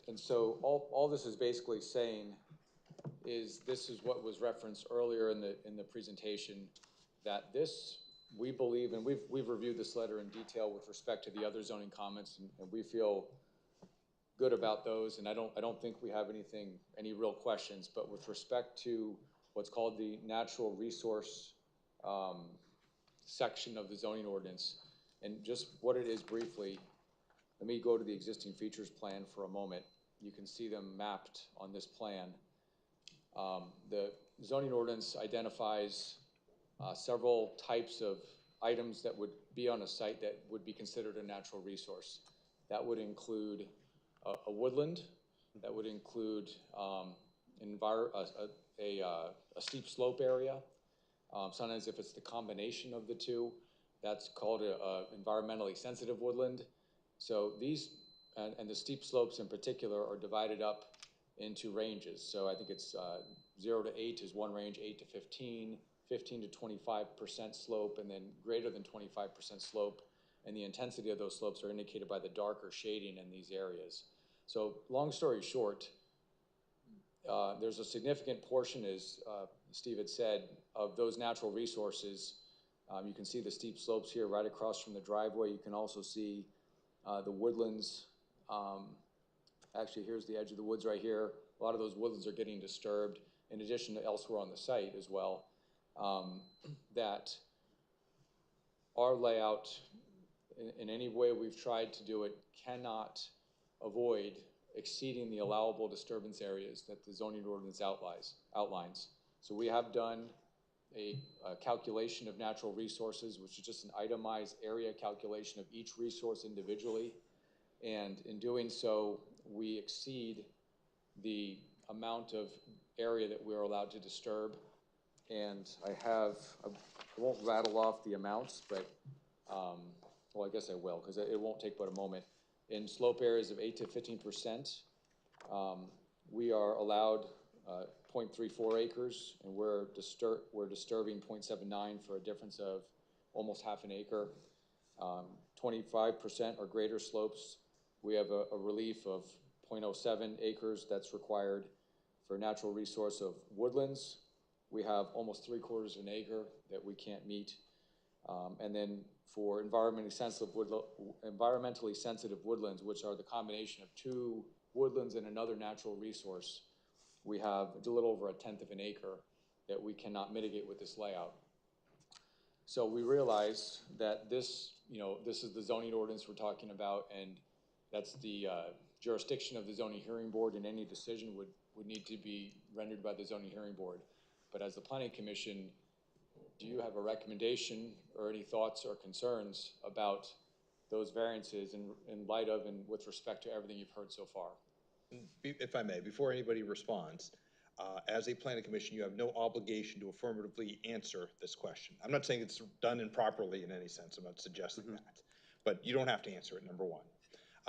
And so all this is basically saying is this is what was referenced earlier in the presentation, that this, we believe, and we've reviewed this letter in detail with respect to the other zoning comments, and we feel good about those, and I don't think we have any real questions, but with respect to what's called the natural resource section of the zoning ordinance, and just what it is briefly, let me go to the existing features plan for a moment. You can see them mapped on this plan. The zoning ordinance identifies several types of items that would be on a site that would be considered a natural resource. That would include a woodland, that would include a steep slope area. Sometimes if it's the combination of the two, that's called a environmentally sensitive woodland. So these, and the steep slopes in particular, are divided up into ranges. So I think it's 0 to 8 is one range, 8 to 15, 15 to 25% slope, and then greater than 25% slope. And the intensity of those slopes are indicated by the darker shading in these areas. So long story short, there's a significant portion, as Steve had said, of those natural resources. You can see the steep slopes here right across from the driveway. You can also see the woodlands. Actually, here's the edge of the woods right here. A lot of those woodlands are getting disturbed, in addition to elsewhere on the site as well. That our layout, in any way we've tried to do it, cannot avoid exceeding the allowable disturbance areas that the zoning ordinance outlines. So we have done a calculation of natural resources, which is just an itemized area calculation of each resource individually. And in doing so, we exceed the amount of area that we're allowed to disturb. And I won't rattle off the amounts, but, well, I guess I will, because it won't take but a moment. In slope areas of 8 to 15%, we are allowed 0.34 acres, and we're disturbing 0.79 for a difference of almost half an acre. 25% or greater slopes, we have a relief of 0.07 acres that's required. For natural resource of woodlands, we have almost 3/4 of an acre that we can't meet. And then for environmentally sensitive woodlands, which are the combination of two woodlands and another natural resource, we have a little over 1/10 of an acre that we cannot mitigate with this layout. So we realized that this, this is the zoning ordinance we're talking about, and that's the jurisdiction of the zoning hearing board, and any decision would need to be rendered by the zoning hearing board. But as the planning commission, do you have a recommendation or any thoughts or concerns about those variances in light of and with respect to everything you've heard so far? If I may, before anybody responds, as a planning commission, you have no obligation to affirmatively answer this question. I'm not saying it's done improperly in any sense, I'm not suggesting that, but you don't have to answer it, number one.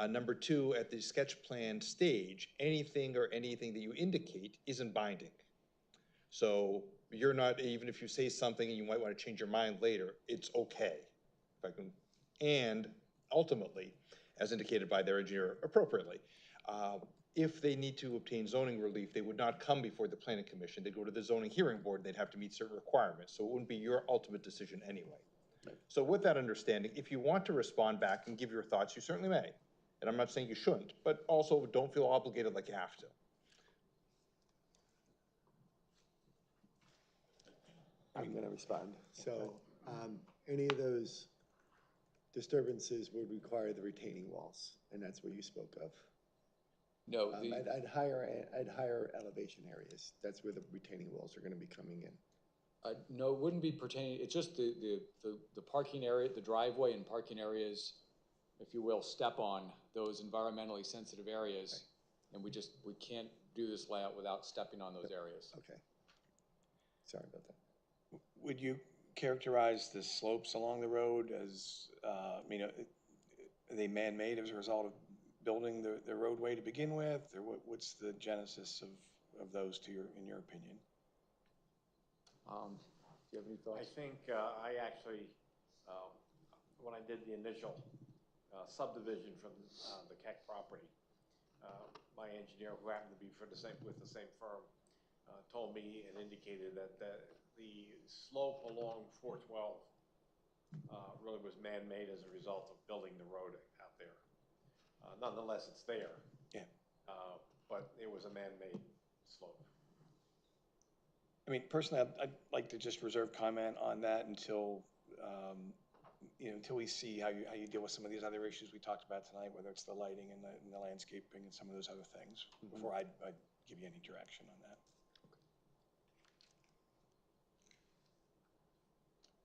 Number two, at the sketch plan stage, anything that you indicate isn't binding. So you're not, even if you say something and you might want to change your mind later, it's okay. If I can, and ultimately, as indicated by their engineer appropriately, if they need to obtain zoning relief, they would not come before the planning commission. They'd go to the zoning hearing board, and they'd have to meet certain requirements. So it wouldn't be your ultimate decision anyway. Right. So with that understanding, if you want to respond back and give your thoughts, you certainly may. And I'm not saying you shouldn't, but also don't feel obligated like you have to. I'm gonna respond. So, any of those disturbances would require the retaining walls, and that's what you spoke of. No, I'd hire elevation areas. That's where the retaining walls are gonna be coming in. No, it wouldn't be pertaining, it's just the parking area, the driveway and parking areas, if you will, step on those environmentally sensitive areas. Right. And we can't do this layout without stepping on those areas. Okay. Sorry about that. Would you characterize the slopes along the road as, are they man-made as a result of building the roadway to begin with, or what's the genesis of those in your opinion? Do you have any thoughts? I think I actually, when I did the initial subdivision from the Keck property, my engineer, who happened to be with the same firm, told me and indicated that the slope along 412 really was man-made as a result of building the road out there. Nonetheless, it's there. Yeah. But it was a man-made slope. I mean, personally, I'd like to just reserve comment on that until, until we see how you deal with some of these other issues we talked about tonight, whether it's the lighting and the landscaping and some of those other things, before I'd give you any direction on that.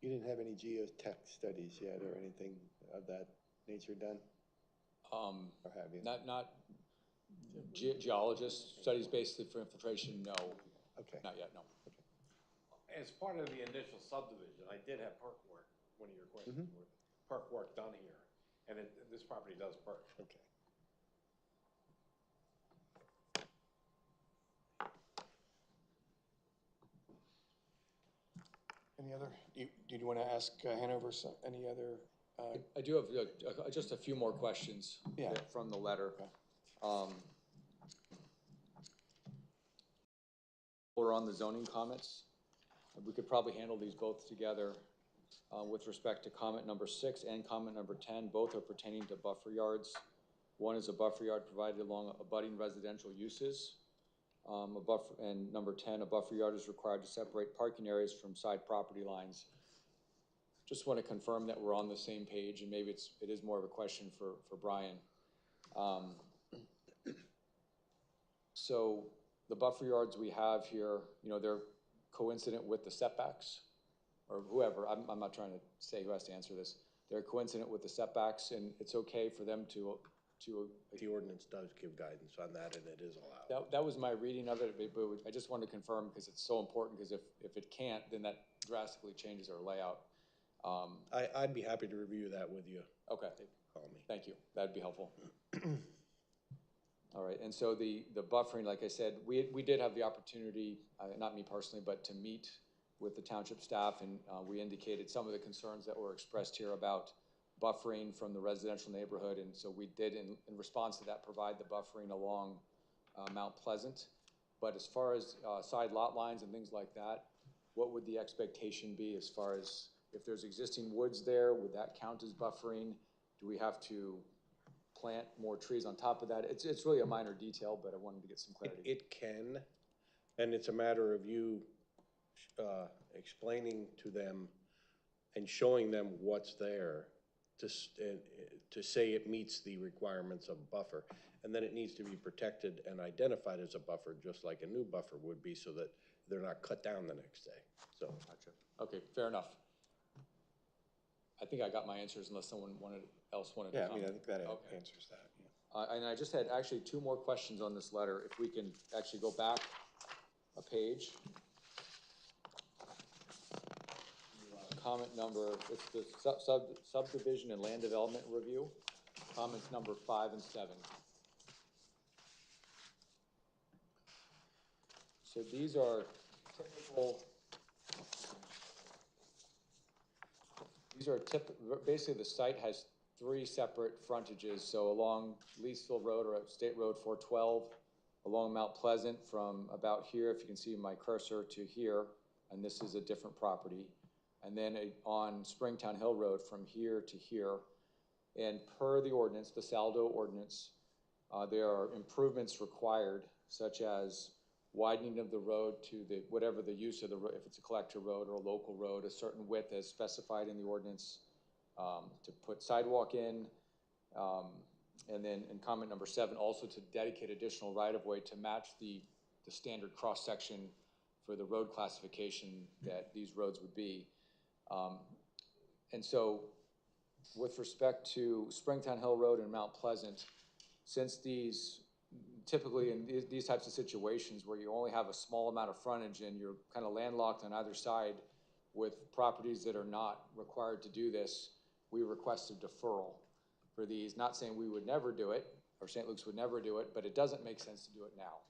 You didn't have any geotech studies yet or anything of that nature done? Or have you? Not geologist studies basically for infiltration, no. Okay. Not yet, no. Okay. As part of the initial subdivision, I did have perk work, one of your questions, perk work done here. And this property does perk. Okay. Any other, did you want to ask Hanover any other? I do have just a few more questions from the letter. Okay. We're on the zoning comments. We could probably handle these both together. With respect to comment number 6 and comment number 10, both are pertaining to buffer yards. One is a buffer yard provided along abutting residential uses. And number 10, a buffer yard is required to separate parking areas from side property lines. Just want to confirm that we're on the same page, and maybe it is more of a question for Brian. So the buffer yards we have here, they're coincident with the setbacks, or whoever, I'm not trying to say who has to answer this. They're coincident with the setbacks, and it's okay for them to. The ordinance does give guidance on that, and it is allowed. That was my reading of it, but I just wanted to confirm because it's so important, because if it can't, then that drastically changes our layout. I'd be happy to review that with you. Okay. Call me. Thank you. That'd be helpful. All right, and so the buffering, like I said, we did have the opportunity, not me personally, but to meet with the township staff, and we indicated some of the concerns that were expressed here about buffering from the residential neighborhood, and so we did, in response to that, provide the buffering along Mount Pleasant. But as far as side lot lines and things like that, what would the expectation be as far as if there's existing woods there, would that count as buffering? Do we have to plant more trees on top of that? It's really a minor detail, but I wanted to get some clarity. It can, and it's a matter of you explaining to them and showing them what's there to say it meets the requirements of buffer. And then it needs to be protected and identified as a buffer, just like a new buffer would be, so that they're not cut down the next day, so. Gotcha. Okay, fair enough. I think I got my answers unless someone else wanted to Yeah, I comment. mean, I think that Okay. answers that, yeah. And I just had actually two more questions on this letter. If we can actually go back a page. Comment number, it's the subdivision and land development review. Comments number 5 and 7. So these are basically the site has 3 separate frontages. So along Leesville Road or State Road 412, along Mount Pleasant from about here, if you can see my cursor, to here, and this is a different property. And then on Springtown Hill Road from here to here. And per the ordinance, the Saldo ordinance, there are improvements required, such as widening of the road to whatever the use of the road, if it's a collector road or a local road, a certain width as specified in the ordinance, to put sidewalk in. And then in comment number 7, also to dedicate additional right-of-way to match the standard cross-section for the road classification that these roads would be. And so with respect to Springtown Hill Road and Mount Pleasant, since these, typically in these types of situations where you only have a small amount of frontage and you're kind of landlocked on either side with properties that are not required to do this, we request a deferral for these. Not saying we would never do it, or St. Luke's would never do it, but it doesn't make sense to do it now.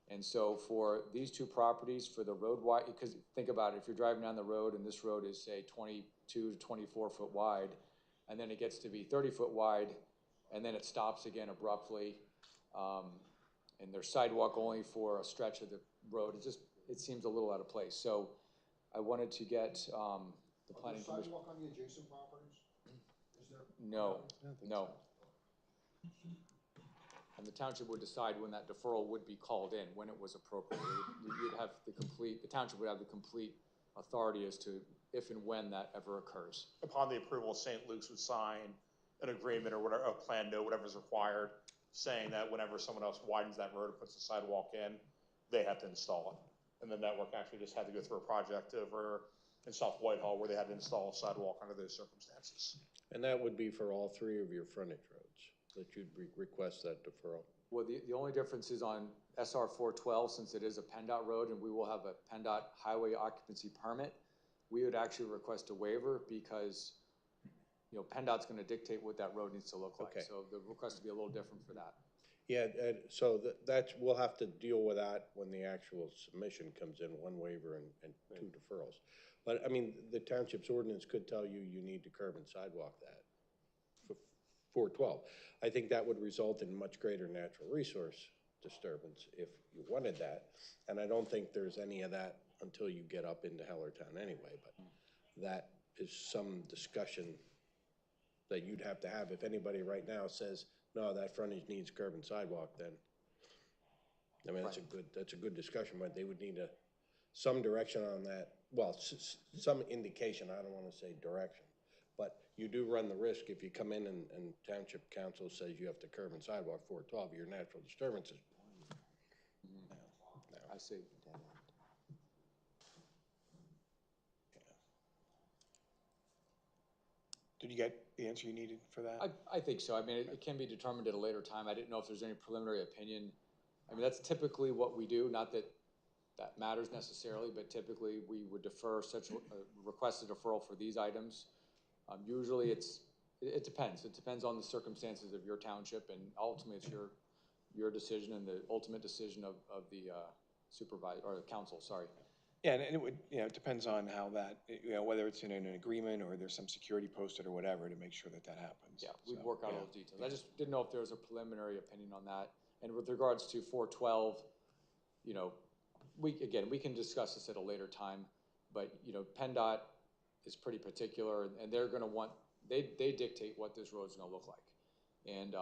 And so for these 2 properties, for the road wide, because think about it, if you're driving down the road and this road is say 22 to 24 foot wide, and then it gets to be 30 foot wide, and then it stops again abruptly, and there's sidewalk only for a stretch of the road, it seems a little out of place. So I wanted to get the planning commission. Sidewalk on the adjacent properties? Is there? No, no. And the township would decide when that deferral would be called in, when it was appropriate. You'd have the township would have the complete authority as to if and when that ever occurs. Upon the approval, St. Luke's would sign an agreement or whatever, a plan note, whatever's required, saying that whenever someone else widens that road and puts a sidewalk in, they have to install it. And the network actually just had to go through a project over in South Whitehall where they had to install a sidewalk under those circumstances. And that would be for all 3 of your frontage roads, that you'd request that deferral. Well, the only difference is on SR 412, since it is a PennDOT road and we will have a PennDOT highway occupancy permit, we would actually request a waiver because, you know, PennDOT's going to dictate what that road needs to look like. Okay. So the request would be a little different for that. Yeah, and so we'll have to deal with that when the actual submission comes in, 1 waiver and 2 deferrals. But I mean, the township's ordinance could tell you need to curb and sidewalk that for 412. I think that would result in much greater natural resource disturbance if you wanted that. And I don't think there's any of that until you get up into Hellertown anyway, but that is some discussion that you'd have to have. If anybody right now says, no, that frontage needs curb and sidewalk, then, I mean, that's a good discussion, but they would need some direction on that. Well, some indication, I don't want to say direction, but you do run the risk if you come in and township council says you have to curb and sidewalk 412, your natural disturbances. I see. Did you get the answer you needed for that? I think so. I mean, it can be determined at a later time. I didn't know if there's any preliminary opinion. I mean, that's typically what we do, not that that matters necessarily, but typically we would defer such a requested deferral for these items. Usually it depends. It depends on the circumstances of your township, and ultimately it's your decision and the ultimate decision of the supervisor or the council, sorry. Yeah, and it would, you know, it depends on how that, you know, whether it's in an agreement or there's some security posted or whatever to make sure that happens. Yeah, we'd work out all those details. I just didn't know if there was a preliminary opinion on that. And with regards to 412, you know, we can discuss this at a later time, but, you know, PennDOT is pretty particular, and they're going to want, they dictate what this road's going to look like. And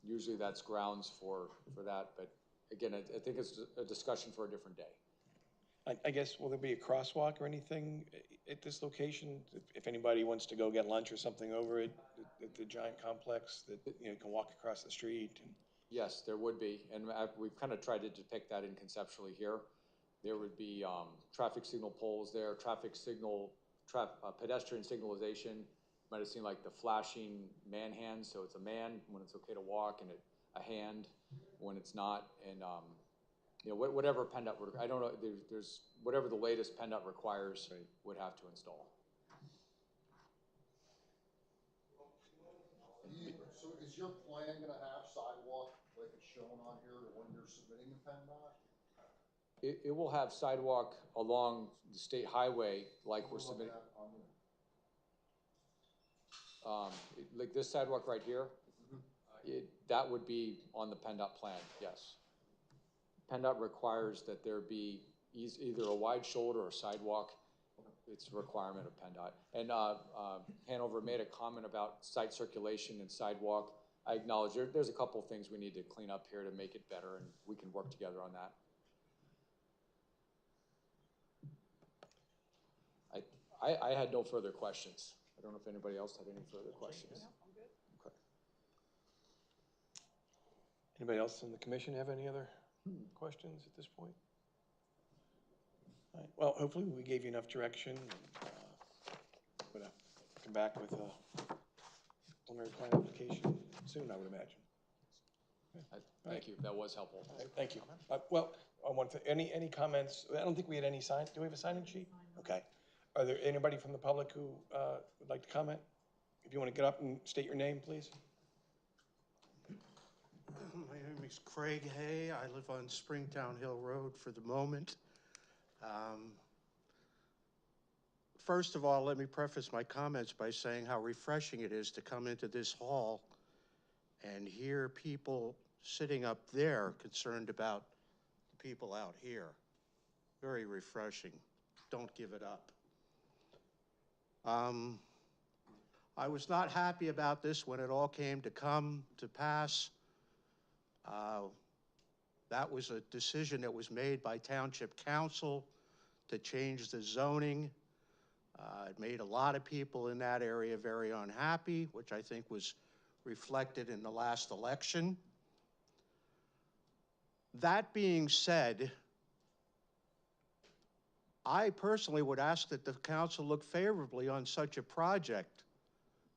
usually that's grounds for that, but again, I think it's a discussion for a different day. I guess, will there be a crosswalk or anything at this location? If anybody wants to go get lunch or something over at the Giant Complex, that, you know, can walk across the street? And Yes, there would be, and we've kind of tried to depict that in conceptually here. There would be traffic signal poles there, pedestrian signalization. Might have seen like the flashing man hands, so it's a man when it's okay to walk, and a hand when it's not, and you know, whatever PennDOT I don't know. There's whatever the latest PennDOT requires would have to install. So is your plan gonna have sidewalk like it's shown on here when you're submitting the PennDOT? It will have sidewalk along the state highway like we're submitting. Like this sidewalk right here, that would be on the PennDOT plan, yes. PennDOT requires that there be either a wide shoulder or sidewalk. It's a requirement of PennDOT. And Hanover made a comment about site circulation and sidewalk. I acknowledge there's a couple of things we need to clean up here to make it better, and we can work together on that. I had no further questions. I don't know if anybody else had any further questions. Okay. anybody else in the commission have any other questions at this point? All right, well, hopefully we gave you enough direction. We're gonna come back with a preliminary plan application soon, I would imagine. Thank you, that was helpful. Thank you. Well, I want to, any comments? I don't think we had any sign, do we have a sign-in sheet? Okay. Are there anybody from the public who would like to comment? If you want to get up and state your name, please. My name is Craig Hay. I live on Springtown Hill Road for the moment. First of all, let me preface my comments by saying how refreshing it is to come into this hall and hear people sitting up there concerned about the people out here. Very refreshing. Don't give it up. I was not happy about this when it all came to come to pass. That was a decision that was made by Township Council to change the zoning. It made a lot of people in that area very unhappy, which I think was reflected in the last election. That being said, I personally would ask that the council look favorably on such a project,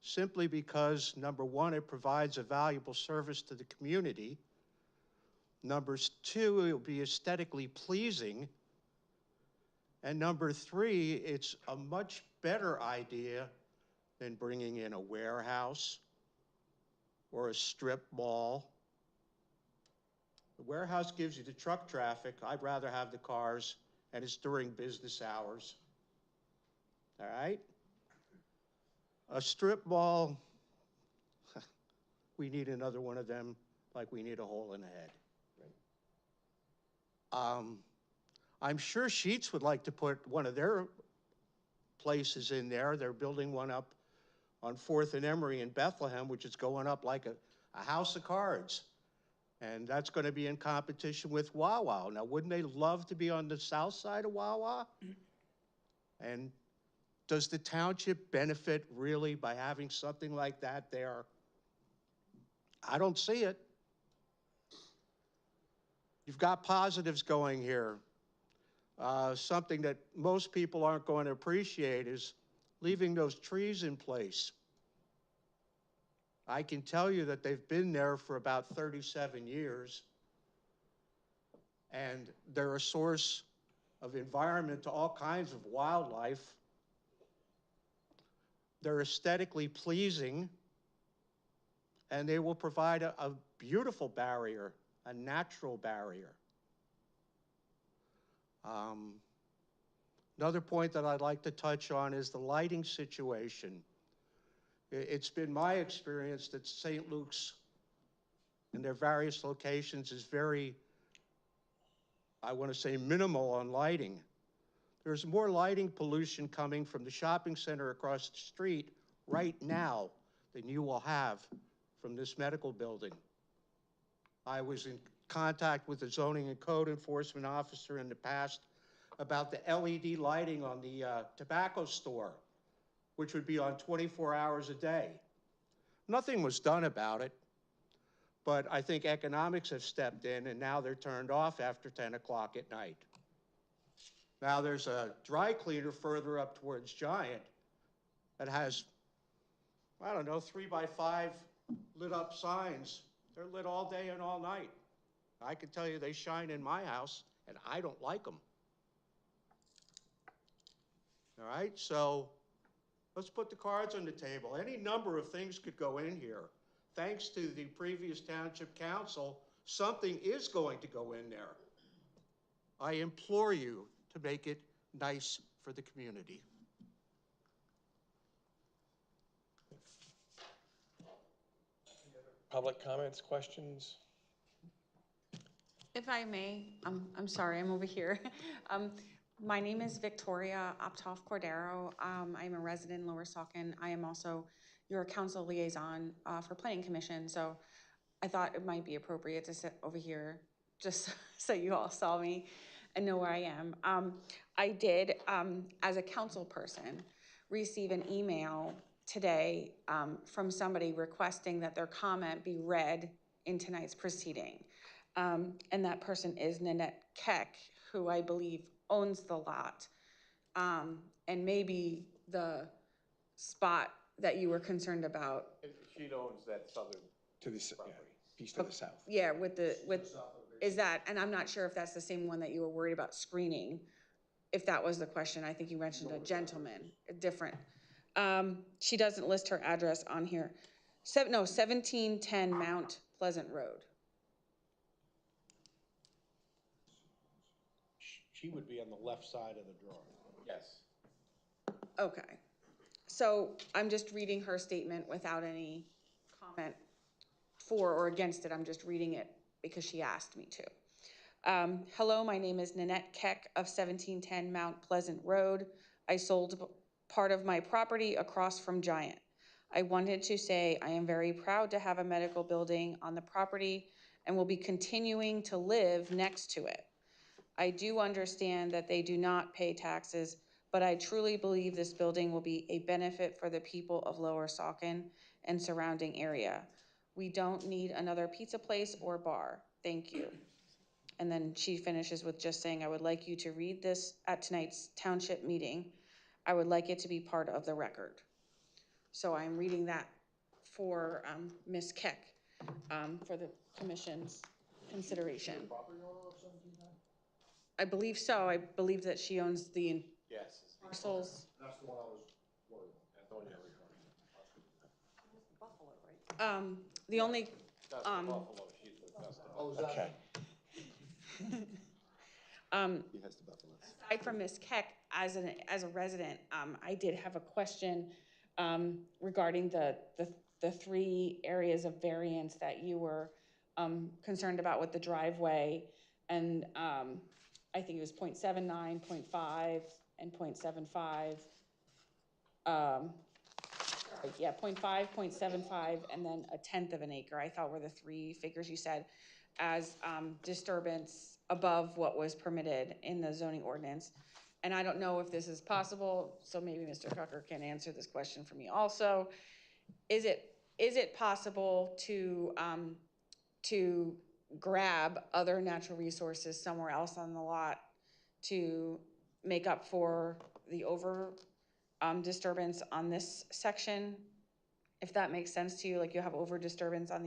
simply because, number one, it provides a valuable service to the community. Number two, it will be aesthetically pleasing. And number three, it's a much better idea than bringing in a warehouse or a strip mall. The warehouse gives you the truck traffic. I'd rather have the cars, and it's during business hours. All right? A strip mall, we need another one of them like we need a hole in the head. I'm sure Sheetz would like to put one of their places in there. They're building one up on 4th and Emory in Bethlehem, which is going up like a house of cards. And that's going to be in competition with Wawa. Now, wouldn't they love to be on the south side of Wawa? And does the township benefit really by having something like that there? I don't see it. You've got positives going here. Something that most people aren't going to appreciate is leaving those trees in place. I can tell you that they've been there for about 37 years, and they're a source of environment to all kinds of wildlife. They're aesthetically pleasing, and they will provide a beautiful barrier, a natural barrier. Another point that I'd like to touch on is the lighting situation. It's been my experience that St. Luke's in their various locations is very, I want to say, minimal on lighting. There's more lighting pollution coming from the shopping center across the street right now than you will have from this medical building. I was in contact with the zoning and code enforcement officer in the past about the LED lighting on the tobacco store, which would be on 24 hours a day. Nothing was done about it, but I think economics have stepped in, and now they're turned off after 10 o'clock at night. Now there's a dry cleaner further up towards Giant that has, I don't know, 3x5 lit up signs. They're lit all day and all night. I can tell you they shine in my house, and I don't like them. All right, so let's put the cards on the table. Any number of things could go in here. Thanks to the previous township council, something is going to go in there. I implore you to make it nice for the community. Public comments, questions? If I may, I'm sorry, I'm over here. My name is Victoria Optoff Cordero. I'm a resident in Lower Saucon. I am also your council liaison for Planning Commission, so I thought it might be appropriate to sit over here just so you all saw me and know where I am. I did, as a council person, receive an email today from somebody requesting that their comment be read in tonight's proceeding. And that person is Nanette Keck, who I believe owns the lot, and maybe the spot that you were concerned about. She owns that southern To the, yeah, piece to the south. Yeah, is that, and I'm not sure if that's the same one that you were worried about screening. If that was the question, I think you mentioned a gentleman, different. She doesn't list her address on here. 1710 Mount Pleasant Road. She would be on the left side of the drawing. Yes. Okay, so I'm just reading her statement without any comment for or against it. I'm just reading it because she asked me to. Hello, my name is Nanette Keck of 1710 Mount Pleasant Road. I sold part of my property across from Giant. I wanted to say I am very proud to have a medical building on the property and will be continuing to live next to it. I do understand that they do not pay taxes, but I truly believe this building will be a benefit for the people of Lower Saucon and surrounding area. We don't need another pizza place or bar. Thank you. And then she finishes with just saying, I would like you to read this at tonight's township meeting. I would like it to be part of the record. So I'm reading that for Ms. Keck for the commission's consideration. I believe so. I believe that she owns the parcels. That's the one I was worried about. That's the one you were Buffalo, right? The only, Buffalo, she's with Augusta. Oh, is that? Okay. He has the buffaloes. aside from Ms. Keck, as a resident, I did have a question regarding the three areas of variance that you were concerned about with the driveway. And I think it was 0.79, 0.5, and 0.75. Yeah, 0.5, 0.75, and then 1/10 of an acre, I thought were the three figures you said as disturbance above what was permitted in the zoning ordinance. And I don't know if this is possible, so maybe Mr. Tucker can answer this question for me also. Is it possible to grab other natural resources somewhere else on the lot to make up for the disturbance on this section? If that makes sense to you, like you have over disturbance on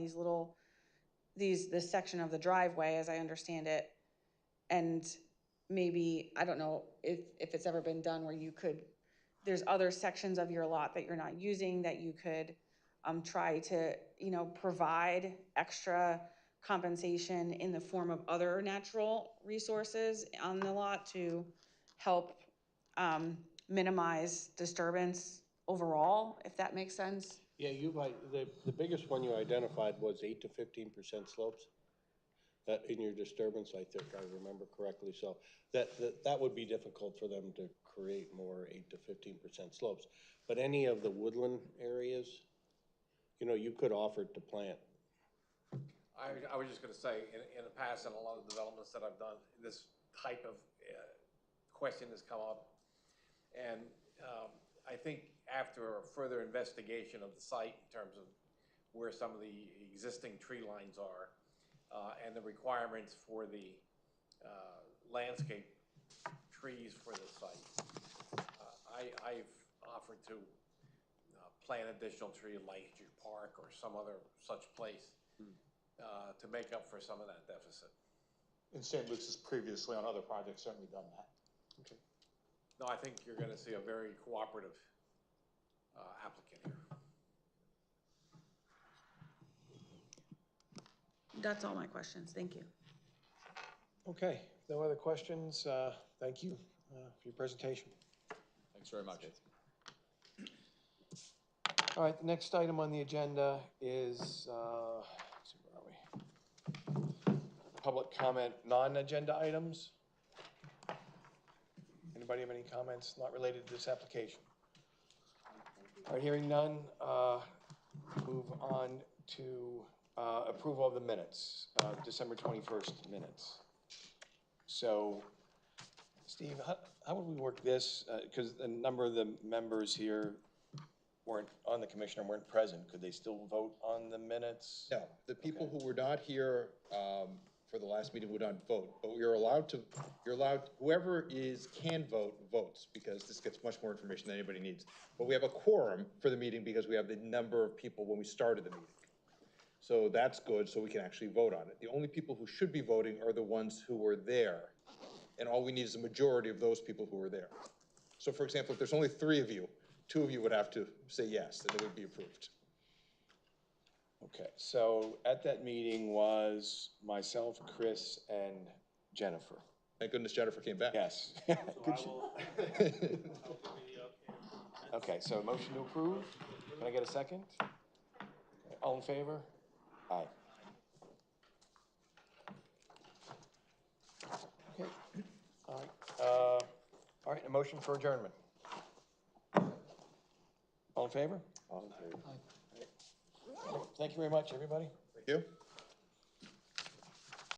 this section of the driveway, as I understand it. And maybe, I don't know if it's ever been done where there's other sections of your lot that you're not using that you could try to, provide extra compensation in the form of other natural resources on the lot to help minimize disturbance overall, if that makes sense. Yeah, the biggest one you identified was 8 to 15% slopes. That in your disturbance, I think I remember correctly. So that would be difficult for them to create more 8 to 15% slopes. But any of the woodland areas, you could offer to plant. I was just gonna say, in the past, in a lot of developments that I've done, this type of question has come up. And I think after a further investigation of the site in terms of where some of the existing tree lines are and the requirements for the landscape trees for the site, I've offered to plant additional tree at Lancaster Park or some other such place to make up for some of that deficit. And St. Luke's has previously on other projects certainly done that. Okay. No, I think you're gonna see a very cooperative applicant here. That's all my questions. Thank you. Okay, no other questions. Thank you for your presentation. Thanks very much. All right, the next item on the agenda is, let's see, where are we? Public comment, non-agenda items. Anybody have any comments not related to this application? All right, hearing none, move on to approval of the minutes, December 21st minutes. So, Steve, how would we work this? Because a number of the members here weren't on the commission or weren't present. Could they still vote on the minutes? No, the people who were not here for the last meeting would not vote, but you're allowed, whoever can vote, votes, because this gets much more information than anybody needs. But we have a quorum for the meeting because we have the number of people when we started the meeting. So that's good, so we can actually vote on it. The only people who should be voting are the ones who were there, and all we need is a majority of those people who were there. So for example, if there's only 3 of you, 2 of you would have to say yes, and it would be approved. Okay, so at that meeting was myself, Chris, and Jennifer. Thank goodness Jennifer came back. Yes. Okay, so motion to approve. Can I get a second? All in favor? Aye. Okay, all right. All right, a motion for adjournment. All in favor? All in favor? Thank you very much, everybody. Thank you.